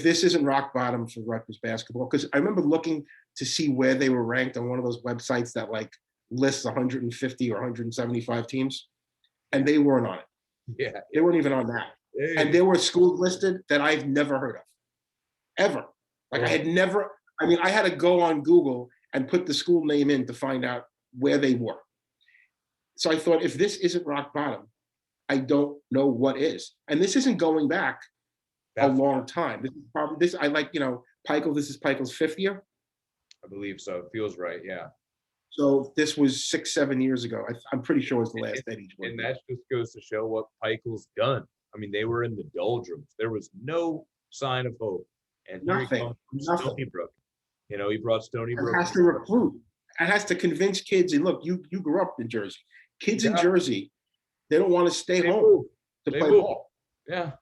this isn't rock bottom for Rutgers basketball, because I remember looking to see where they were ranked on one of those websites that lists 150 or 175 teams, and they weren't on it. Yeah. They weren't even on that. Hey. And there were schools listed that I've never heard of, ever. I had to go on Google and put the school name in to find out where they were. So I thought, if this isn't rock bottom, I don't know what is. And this isn't going back a long time. This is probably Pikel, this is Pikel's 5th year? I believe so. It feels right, yeah. So this was 6-7 years ago. I'm pretty sure it was the last Eddie Jordan. And that just goes to show what Pikel's done. I mean, they were in the doldrums. There was no sign of hope. And nothing. Stony Brook. He brought Stony Brook. Has to recruit. and has to convince kids. And look, you grew up in Jersey. Kids in Yeah. Jersey, they don't want to stay They home move. to They play move. ball. Yeah.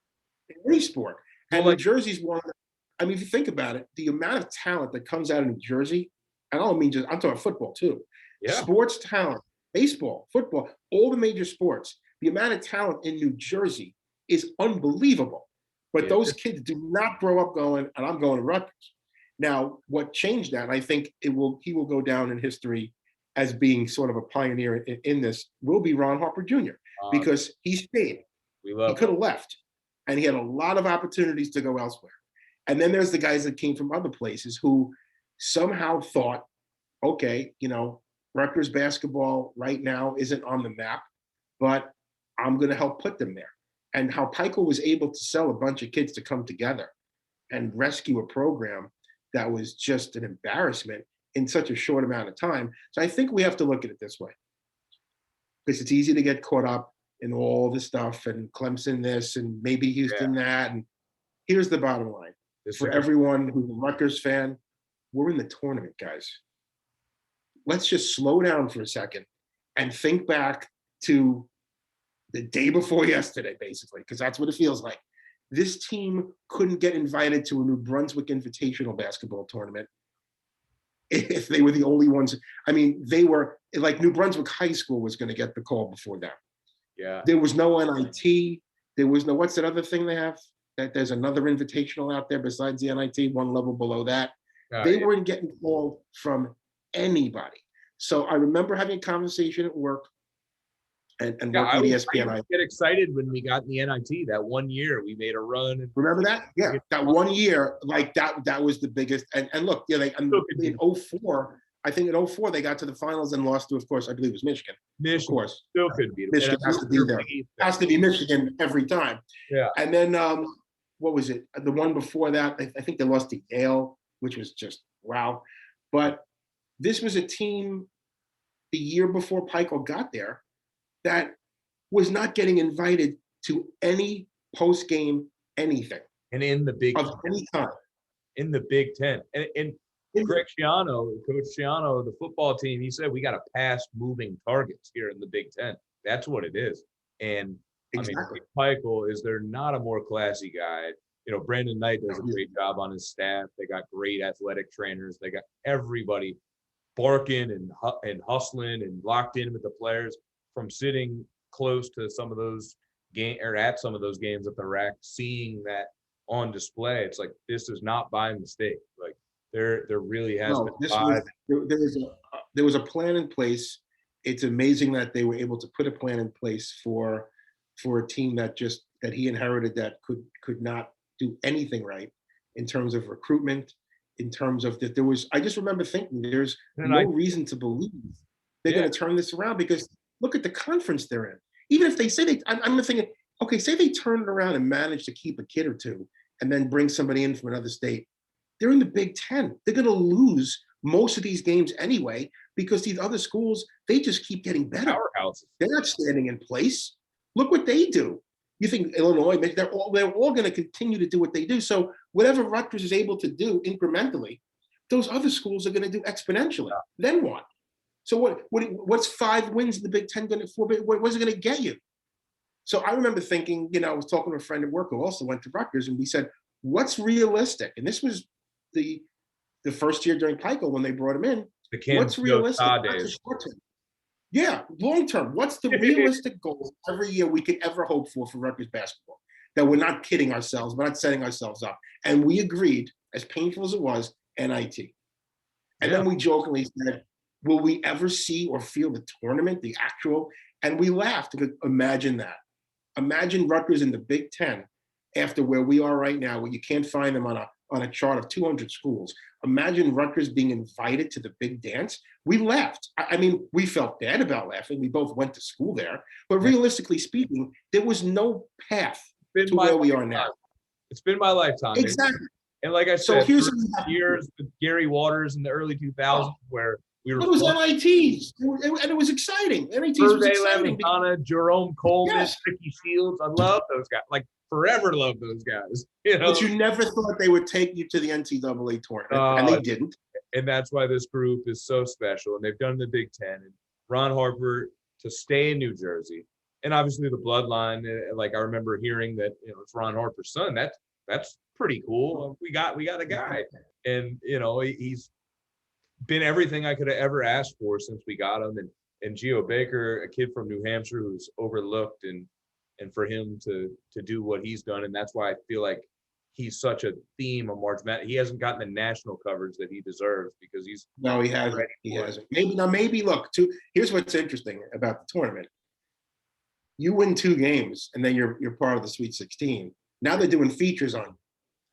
In any sport. And Well, New Jersey's one of the, I mean, if you think about it, the amount of talent that comes out of New Jersey, I don't mean just, I'm talking football too. yeah. Sports talent, baseball, football, all the major sports, the amount of talent in New Jersey is unbelievable. But Yeah. those kids do not grow up going, and I'm going to Rutgers. Now, what changed that, I think he will go down in history as being sort of a pioneer in this, will be Ron Harper Jr., because he stayed. We He love could have left, and he had a lot of opportunities to go elsewhere. And then there's the guys that came from other places who somehow thought, okay, Rutgers basketball right now isn't on the map, but I'm going to help put them there. And how Pico was able to sell a bunch of kids to come together and rescue a program that was just an embarrassment in such a short amount of time. So I think we have to look at it this way, because it's easy to get caught up in all the stuff and Clemson this and maybe Houston that. And here's the bottom line. For everyone who's a Rutgers fan, we're in the tournament, guys. Let's just slow down for a second and think back to the day before yesterday, basically, because that's what it feels like. This team couldn't get invited to a New Brunswick Invitational basketball tournament if they were the only ones. I mean, they were like New Brunswick High School was going to get the call before them. Yeah. There was no NIT. There was no, what's that other thing they have? That there's another invitational out there besides the NIT, one level below that. They weren't getting called from anybody. So I remember having a conversation at work and working at ESPN. I get excited when we got in the NIT that one year. We made a run. And remember that? Yeah, that 1 year, like that was the biggest. And look, yeah, in 04, I think in 04 they got to the finals and lost to, of course, I believe it was Michigan. Of course, still could be. Michigan has to be there. Has to be Michigan every time. Yeah. And then what was it? The one before that, I think they lost to Yale, which was just wow. But this was a team the year before Pico got there that was not getting invited to any post-game anything. And in the Big of any kind. In the Big Ten. And Greg Schiano, Coach Schiano, the football team, he said we got to pass moving targets here in the Big Ten. That's what it is. And exactly. I mean, Pico, is there not a more classy guy? Brandon Knight does a great job on his staff. They got great athletic trainers. They got everybody barking and hustling and locked in with the players. From sitting close to some of those games or at some of those games at the rack, seeing that on display, it's like this is not by mistake. Like there really has been there was a plan in place. It's amazing that they were able to put a plan in place for a team that he inherited that could not do anything right in terms of recruitment, in terms of that there was. I just remember thinking there's no reason to believe they're going to turn this around, because look at the conference they're in. Even if they say I'm thinking, okay, say they turn it around and manage to keep a kid or two and then bring somebody in from another state. They're in the Big Ten. They're going to lose most of these games anyway, because these other schools, they just keep getting better. Powerhouses. They're not standing in place. Look what they do. You think Illinois, they're all going to continue to do what they do. So whatever Rutgers is able to do incrementally, those other schools are going to do exponentially. Then what? So what's 5 wins in the Big Ten going to, what's it going to get you? So I remember thinking, I was talking to a friend at work who also went to Rutgers, and we said, what's realistic? And this was the first year during Pico when they brought him in. What's realistic? Yeah, long term. What's the realistic goal every year we could ever hope for Rutgers basketball? That we're not kidding ourselves, we're not setting ourselves up. And we agreed, as painful as it was, NIT. And then we jokingly said, will we ever see or feel the tournament, the actual? And we laughed. Imagine that. Imagine Rutgers in the Big Ten after where we are right now, where you can't find them on a chart of 200 schools. Imagine Rutgers being invited to the big dance. We laughed. I mean, we felt bad about laughing. We both went to school there. But realistically speaking, there was no path to where we are now. It's been my lifetime. Exactly. And like I said, here's years with Gary Waters in the early 2000s where we were. It was NITs, and it was exciting. NITs was exciting. Jerome Coleman, Ricky Shields. I love those guys. Like forever love those guys. But you never thought they would take you to the NCAA tournament, and they didn't. And that's why this group is so special. And they've done the Big Ten. And Ron Harper to stay in New Jersey, and obviously the bloodline. Like I remember hearing that it's Ron Harper's son. That's pretty cool. We got a guy, and he's been everything I could have ever asked for since we got him. And Geo Baker, a kid from New Hampshire who's overlooked, and for him to do what he's done, and that's why I feel like he's such a theme of March Madness. He hasn't gotten the national coverage that he deserves because he's no, he hasn't. He hasn't. Maybe look. Here's what's interesting about the tournament. You win 2 games, and then you're part of the Sweet 16. Now they're doing features on you.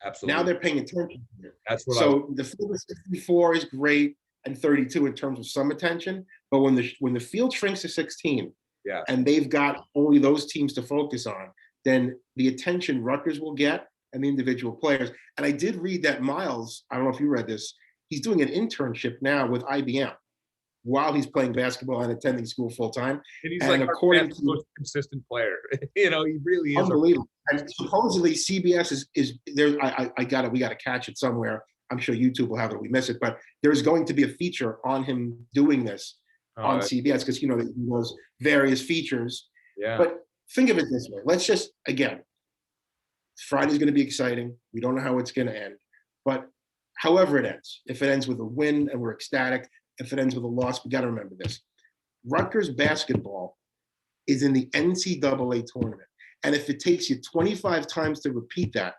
Absolutely. Now they're paying attention. That's what. So the field of 64 is great, and 32 in terms of some attention. But when the field shrinks to 16, yeah, and they've got only those teams to focus on, then the attention Rutgers will get and the individual players. And I did read that Miles, I don't know if you read this, he's doing an internship now with IBM while he's playing basketball and attending school full time. And he's like according to most consistent player. He really is unbelievable. And supposedly CBS is there. We got to catch it somewhere. I'm sure YouTube will have it if we miss it, but there's going to be a feature on him doing this on CBS because he knows various features. Yeah. But think of it this way. Let's just, again, Friday's going to be exciting. We don't know how it's going to end. But however it ends, if it ends with a win and we're ecstatic, if it ends with a loss, we got to remember this. Rutgers basketball is in the NCAA tournament. And if it takes you 25 times to repeat that,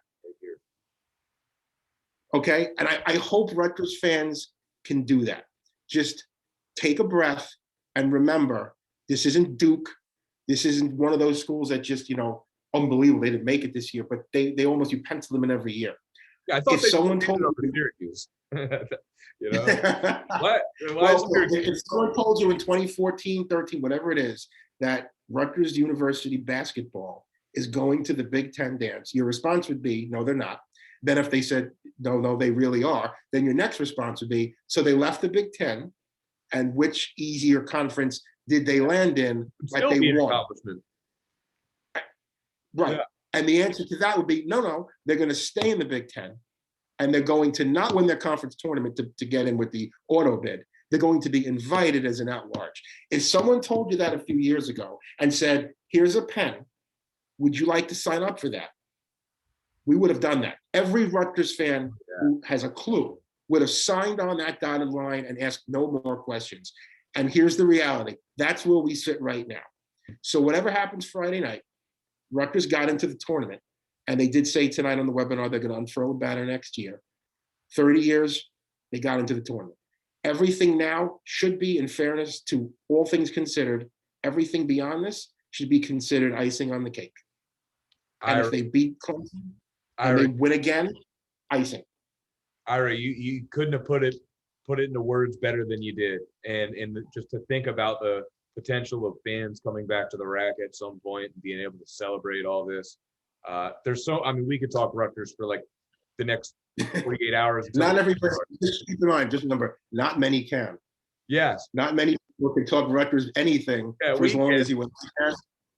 okay? And I hope Rutgers fans can do that. Just take a breath and remember, this isn't Duke. This isn't one of those schools that just, unbelievable. They didn't make it this year, but they almost, you pencil them in every year. Yeah, I thought if someone told you, Syracuse. What? If someone told you in 2014, 13, whatever it is, that Rutgers University basketball is going to the Big Ten dance, your response would be, no, they're not. Then if they said, no, they really are, then your next response would be, so they left the Big Ten, and which easier conference did they land in like they won? Right. Yeah. And the answer to that would be, no, they're going to stay in the Big Ten, and they're going to not win their conference tournament to get in with the auto bid. They're going to be invited as an at-large. If someone told you that a few years ago and said, here's a pen, would you like to sign up for that? We would have done that. Every Rutgers fan who has a clue would have signed on that dotted line and asked no more questions. And here's the reality. That's where we sit right now. So whatever happens Friday night, Rutgers got into the tournament, and they did say tonight on the webinar they're going to unfurl the banner next year. 30 years, they got into the tournament. Everything now should be, in fairness to all things considered, everything beyond this should be considered icing on the cake. And if they beat Clemson and they win again, icing. Ira, you couldn't have put it into words better than you did. And just to think about the potential of fans coming back to the rack at some point and being able to celebrate all this. We could talk Rutgers for like the next 48 hours. Not everybody, just keep in mind, just remember, not many can. Yes. Not many people can talk Rutgers anything for as long as you went there.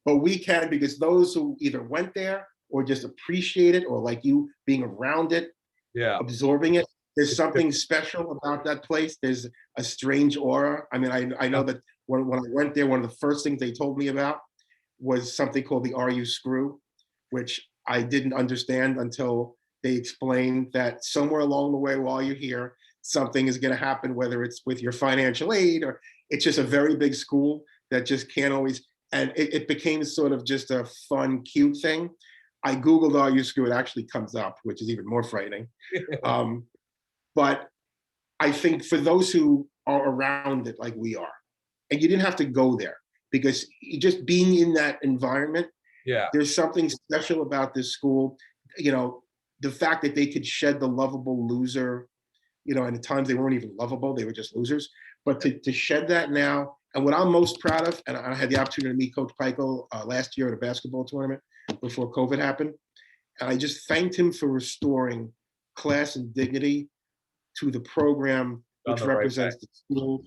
But we can, because those who either went there or just appreciate it, or like you being around it, absorbing it, there's something special about that place. There's a strange aura. I mean, I know that when I went there, one of the first things they told me about was something called the RU Screw, which I didn't understand until they explained that somewhere along the way while you're here, something is going to happen, whether it's with your financial aid or it's just a very big school that just can't always, and it became sort of just a fun, cute thing. I Googled RU Screw, it actually comes up, which is even more frightening. But I think for those who are around it like we are, and you didn't have to go there, because just being in that environment, there's something special about this school. The fact that they could shed the lovable loser, and at times they weren't even lovable, they were just losers. But to shed that now, and what I'm most proud of, and I had the opportunity to meet Coach Peichel last year at a basketball tournament before COVID happened, and I just thanked him for restoring class and dignity to the program, which represents the school.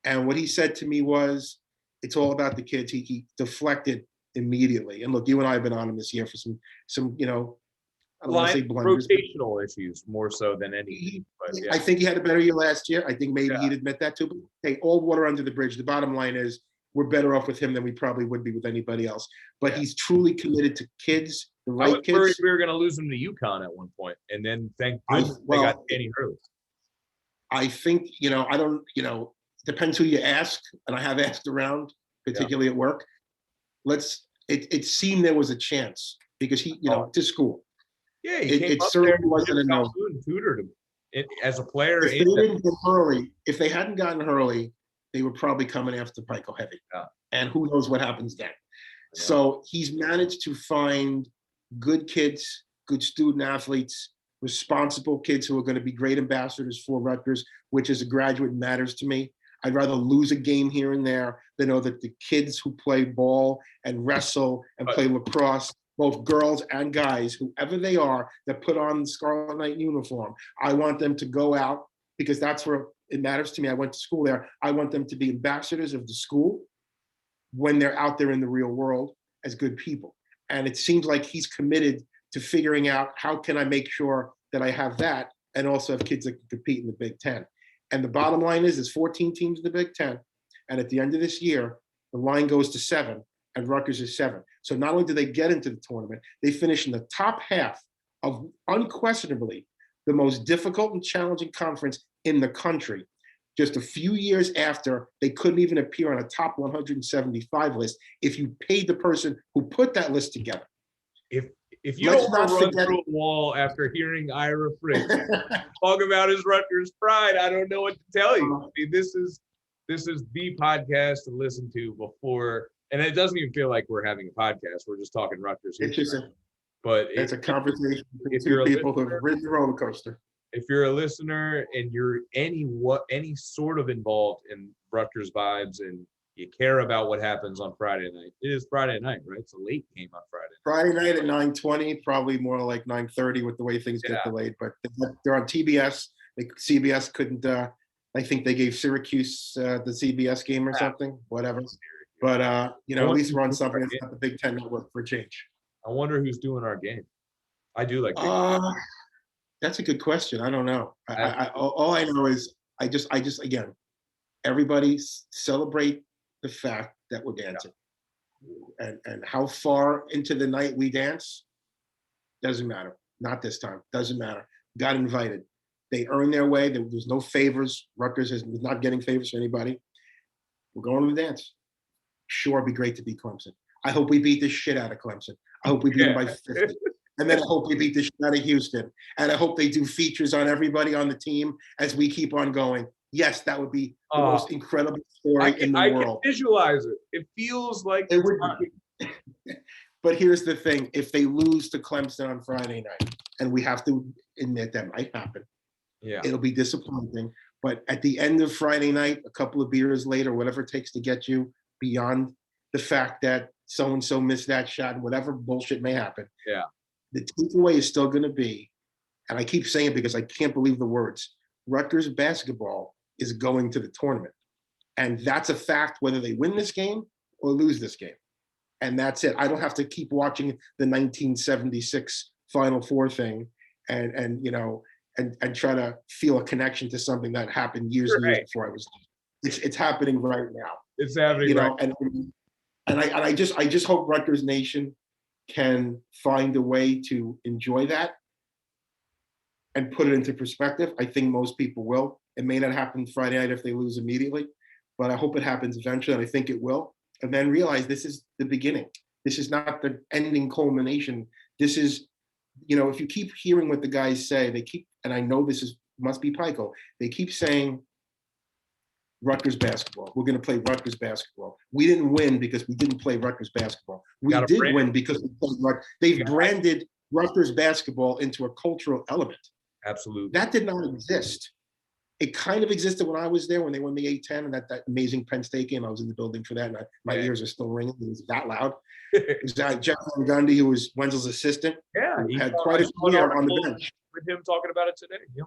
And what he said to me was, it's all about the kids. He deflected immediately. And look, you and I have been on him this year for some I don't want to say blunders. Rotational issues more so than anything. But I think he had a better year last year. I think maybe Yeah. he'd admit that too. But hey, all water under the bridge. The bottom line is we're better off with him than we probably would be with anybody else. But he's truly committed to kids, the right I was worried kids. we were going to lose him to UConn at one point, and then thank goodness they got Danny Hurley. I think, I don't, depends who you ask, and I have asked around, particularly at work. It seemed there was a chance because he, to school. Yeah, it certainly wasn't a no. Tutored him as a player. If they didn't get Hurley, if they hadn't gotten Hurley, they were probably coming after Pico heavy. Yeah. And who knows what happens then. Yeah. So he's managed to find good kids, good student athletes, responsible kids who are going to be great ambassadors for Rutgers, which as a graduate matters to me. I'd rather lose a game here and there than know that the kids who play ball and wrestle and play lacrosse, both girls and guys, whoever they are, that put on the Scarlet Knight uniform, I want them to go out because that's where it matters to me. I went to school there. I want them to be ambassadors of the school when they're out there in the real world as good people. And it seems like he's committed to figuring out how can I make sure that I have that and also have kids that can compete in the Big Ten. And the bottom line is there's 14 teams in the Big Ten. And at the end of this year, the line goes to 7 and Rutgers is 7. So not only do they get into the tournament, they finish in the top half of unquestionably the most difficult and challenging conference in the country. Just a few years after, they couldn't even appear on a top 175 list if you paid the person who put that list together. If you don't want to run through a wall after hearing Ira Fritz talk about his Rutgers pride, I don't know what to tell you. I mean, this is the podcast to listen to before, and it doesn't even feel like we're having a podcast. We're just talking Rutgers. It's a conversation between two people who have ridden the roller coaster. If you're a listener and you're any sort of involved in Rutgers vibes and you care about what happens on Friday night, it is Friday night, right? It's a late game on Friday. Friday night at 9:20, probably more like 9:30 with the way things get delayed. But they're on TBS. CBS couldn't. I think they gave Syracuse the CBS game or something. Whatever. But at least we're on something that's not the Big Ten network for a change. I wonder who's doing our game. I do like. That's a good question. I don't know. All I know is I just again, everybody celebrate the fact that we're dancing, and how far into the night we dance doesn't matter. Not this time. Doesn't matter. Got invited. They earned their way. There's no favors. Rutgers is not getting favors for anybody. We're going to the dance. Sure, it'd be great to beat Clemson. I hope we beat the shit out of Clemson. I hope we beat them by 50. And then I hope we beat the shit out of Houston. And I hope they do features on everybody on the team as we keep on going. Yes, that would be the most incredible story in the world. I can visualize it. It feels like it would be. But here's the thing. If they lose to Clemson on Friday night, and we have to admit that might happen, it'll be disappointing. But at the end of Friday night, a couple of beers later, whatever it takes to get you beyond the fact that so-and-so missed that shot and whatever bullshit may happen. Yeah. The takeaway is still going to be, and I keep saying it because I can't believe the words, Rutgers basketball is going to the tournament. And that's a fact whether they win this game or lose this game. And that's it. I don't have to keep watching the 1976 Final Four thing and try to feel a connection to something that happened years and years before I was. It's happening right now. It's happening right now. And I just hope Rutgers Nation can find a way to enjoy that and put it into perspective. I think most people will. It may not happen Friday night if they lose immediately, but I hope it happens eventually, and I think it will. And then realize this is the beginning. This is not the ending culmination. This is, if you keep hearing what the guys say, they keep, and I know must be Pico, they keep saying Rutgers basketball. We're going to play Rutgers basketball. We didn't win because we didn't play Rutgers basketball. We did win because we played Rutgers. They've branded Rutgers basketball into a cultural element. Absolutely. That did not exist. It kind of existed when I was there, when they won the A-10 and that amazing Penn State game. I was in the building for that, and my ears are still ringing. It was that loud. It was Jeff Van Gundy, who was Wenzel's assistant. Yeah, he had quite a year on the bench. With him talking about it today. Yeah.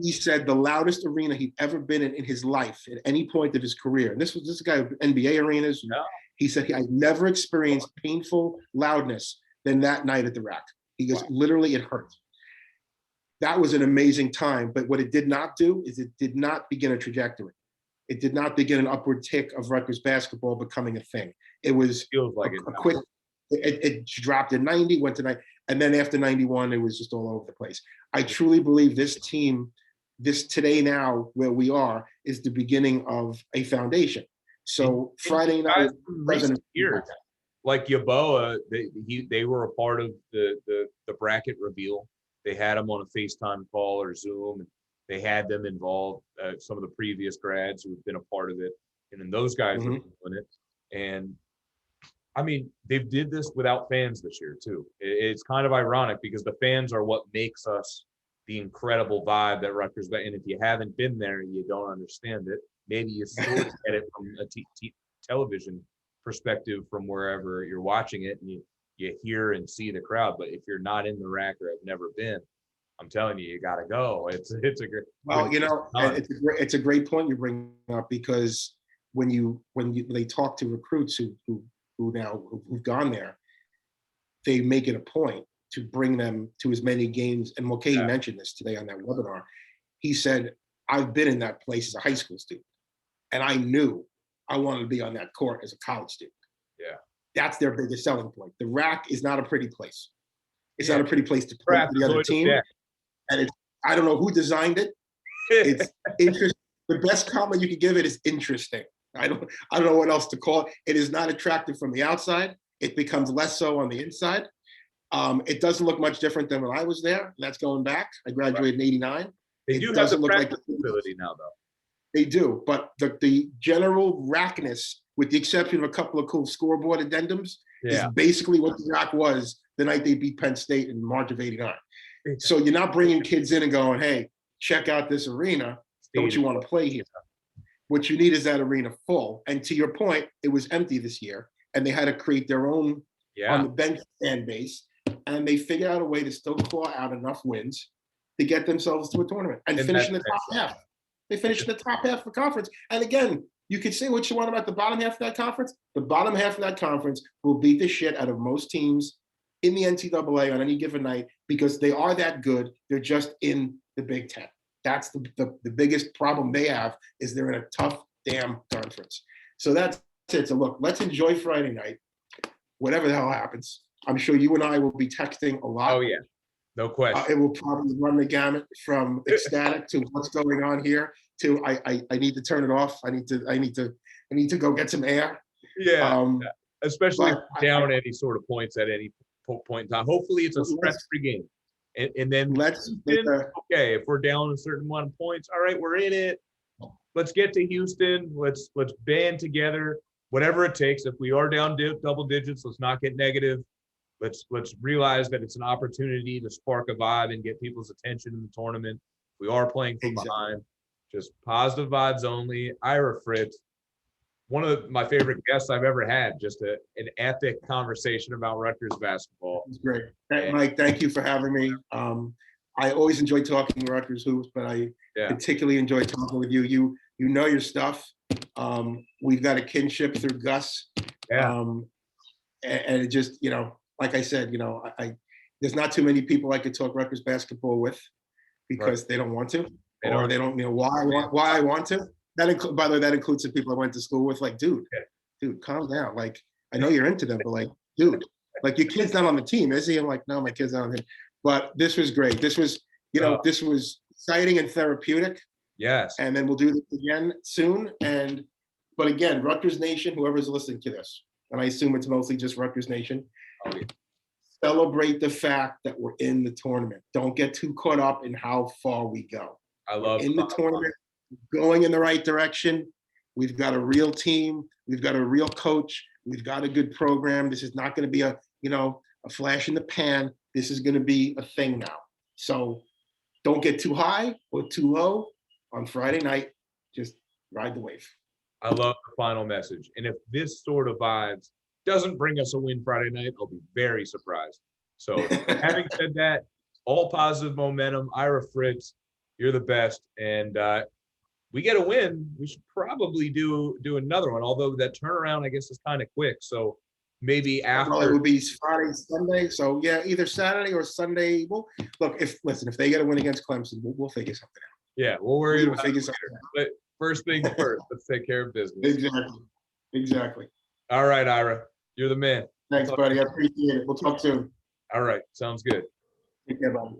He said the loudest arena he'd ever been in his life at any point of his career. And this guy with NBA arenas. Yeah. He said I never experienced painful loudness than that night at the Rack. He goes, literally, it hurt. That was an amazing time. But what it did not do is it did not begin a trajectory. It did not begin an upward tick of Rutgers basketball becoming a thing. It was Feels like a quick, it dropped in 90, went to 90, and then after 91, it was just all over the place. I truly believe this team, this today now where we are, is the beginning of a foundation. So Friday night, recent years, like Yaboa, they were a part of the bracket reveal. They had them on a FaceTime call or Zoom, and they had them involved. Some of the previous grads who have been a part of it, and then those guys are doing it. And I mean, they did this without fans this year too. It's kind of ironic because the fans are what makes us the incredible vibe that Rutgers. And if you haven't been there, you don't understand it. Maybe you sort of get it from a television perspective from wherever you're watching it, and you hear and see the crowd. But if you're not in the rack or have never been, I'm telling you, you got to go. It's a great. Well, it's a great point you bring up, because when they talk to recruits who've gone there, they make it a point to bring them to as many games. And Mulcahy mentioned this today on that webinar. He said, I've been in that place as a high school student, and I knew I wanted to be on that court as a college student. Yeah. That's their biggest selling point. The rack is not a pretty place. It's not a pretty place to play for the other team. And I don't know who designed it. It's interesting. The best comment you can give it is interesting. I don't know what else to call it. It is not attractive from the outside. It becomes less so on the inside. It doesn't look much different than when I was there. That's going back. I graduated in '89. They do have the practice facility now, though. They do, but the general rackness, with the exception of a couple of cool scoreboard addendums, is basically what the rack was the night they beat Penn State in March of '89. So you're not bringing kids in and going, hey, check out this arena. Don't you want to play here? What you need is that arena full. And to your point, it was empty this year, and they had to create their own on the bench fan base, and they figured out a way to still claw out enough wins to get themselves to a tournament and finish in the top half. They finished in the top half of the conference. And again, you could say what you want about the bottom half of that conference. The bottom half of that conference will beat the shit out of most teams in the NCAA on any given night, because they are that good. They're just in the Big Ten. That's the biggest problem they have, is they're in a tough damn conference. So that's it. So look, let's enjoy Friday night, whatever the hell happens. I'm sure you and I will be texting a lot. Oh yeah, no question. It will probably run the gamut from ecstatic to what's going on here to I need to turn it off. I need to go get some air. Yeah, especially if down any sort of points at any point in time. Hopefully it's a stress-free game. And then okay, if we're down a certain amount of points, all right, we're in it. Let's get to Houston. Let's band together, whatever it takes. If we are down double digits, let's not get negative. Let's realize that it's an opportunity to spark a vibe and get people's attention in the tournament. We are playing from behind. Just positive vibes only. Ira Fritz, one of my favorite guests I've ever had. Just an epic conversation about Rutgers basketball. It's great. Mike, thank you for having me. I always enjoy talking Rutgers hoops, but I particularly enjoy talking with you. You know your stuff. We've got a kinship through Gus. And it just, like I said, there's not too many people I could talk Rutgers basketball with, because they don't want to, or they don't, why I want to. By the way, that includes the people I went to school with. Like, dude, calm down. Like, I know you're into them, but like, dude, like, your kid's not on the team, is he? I'm like, no, my kid's not on here. But this was great. This was, this was exciting and therapeutic. Yes. And then we'll do this again soon. But again, Rutgers Nation, whoever's listening to this, and I assume it's mostly just Rutgers Nation, celebrate the fact that we're in the tournament. Don't get too caught up in how far we go. We're in the tournament, going in the right direction. We've got a real team. We've got a real coach. We've got a good program. This is not going to be a flash in the pan. This is going to be a thing now. So don't get too high or too low on Friday night. Just ride the wave. I love the final message. And if this sort of vibes doesn't bring us a win Friday night, I'll be very surprised. So having said that, all positive momentum. Ira Fritz, you're the best. And we get a win, we should probably do another one, although that turnaround, I guess, is kind of quick. So maybe Well, it after. would be Friday, Sunday. So yeah, either Saturday or Sunday. Well, look, if they get a win against Clemson, we'll figure something out. Yeah, we'll worry We'll about figure it something later. out. But first things first, let's take care of business. Exactly. Exactly. All right, Ira, you're the man. Thanks, buddy. I appreciate it. We'll talk soon. All right, sounds good. Take care, buddy.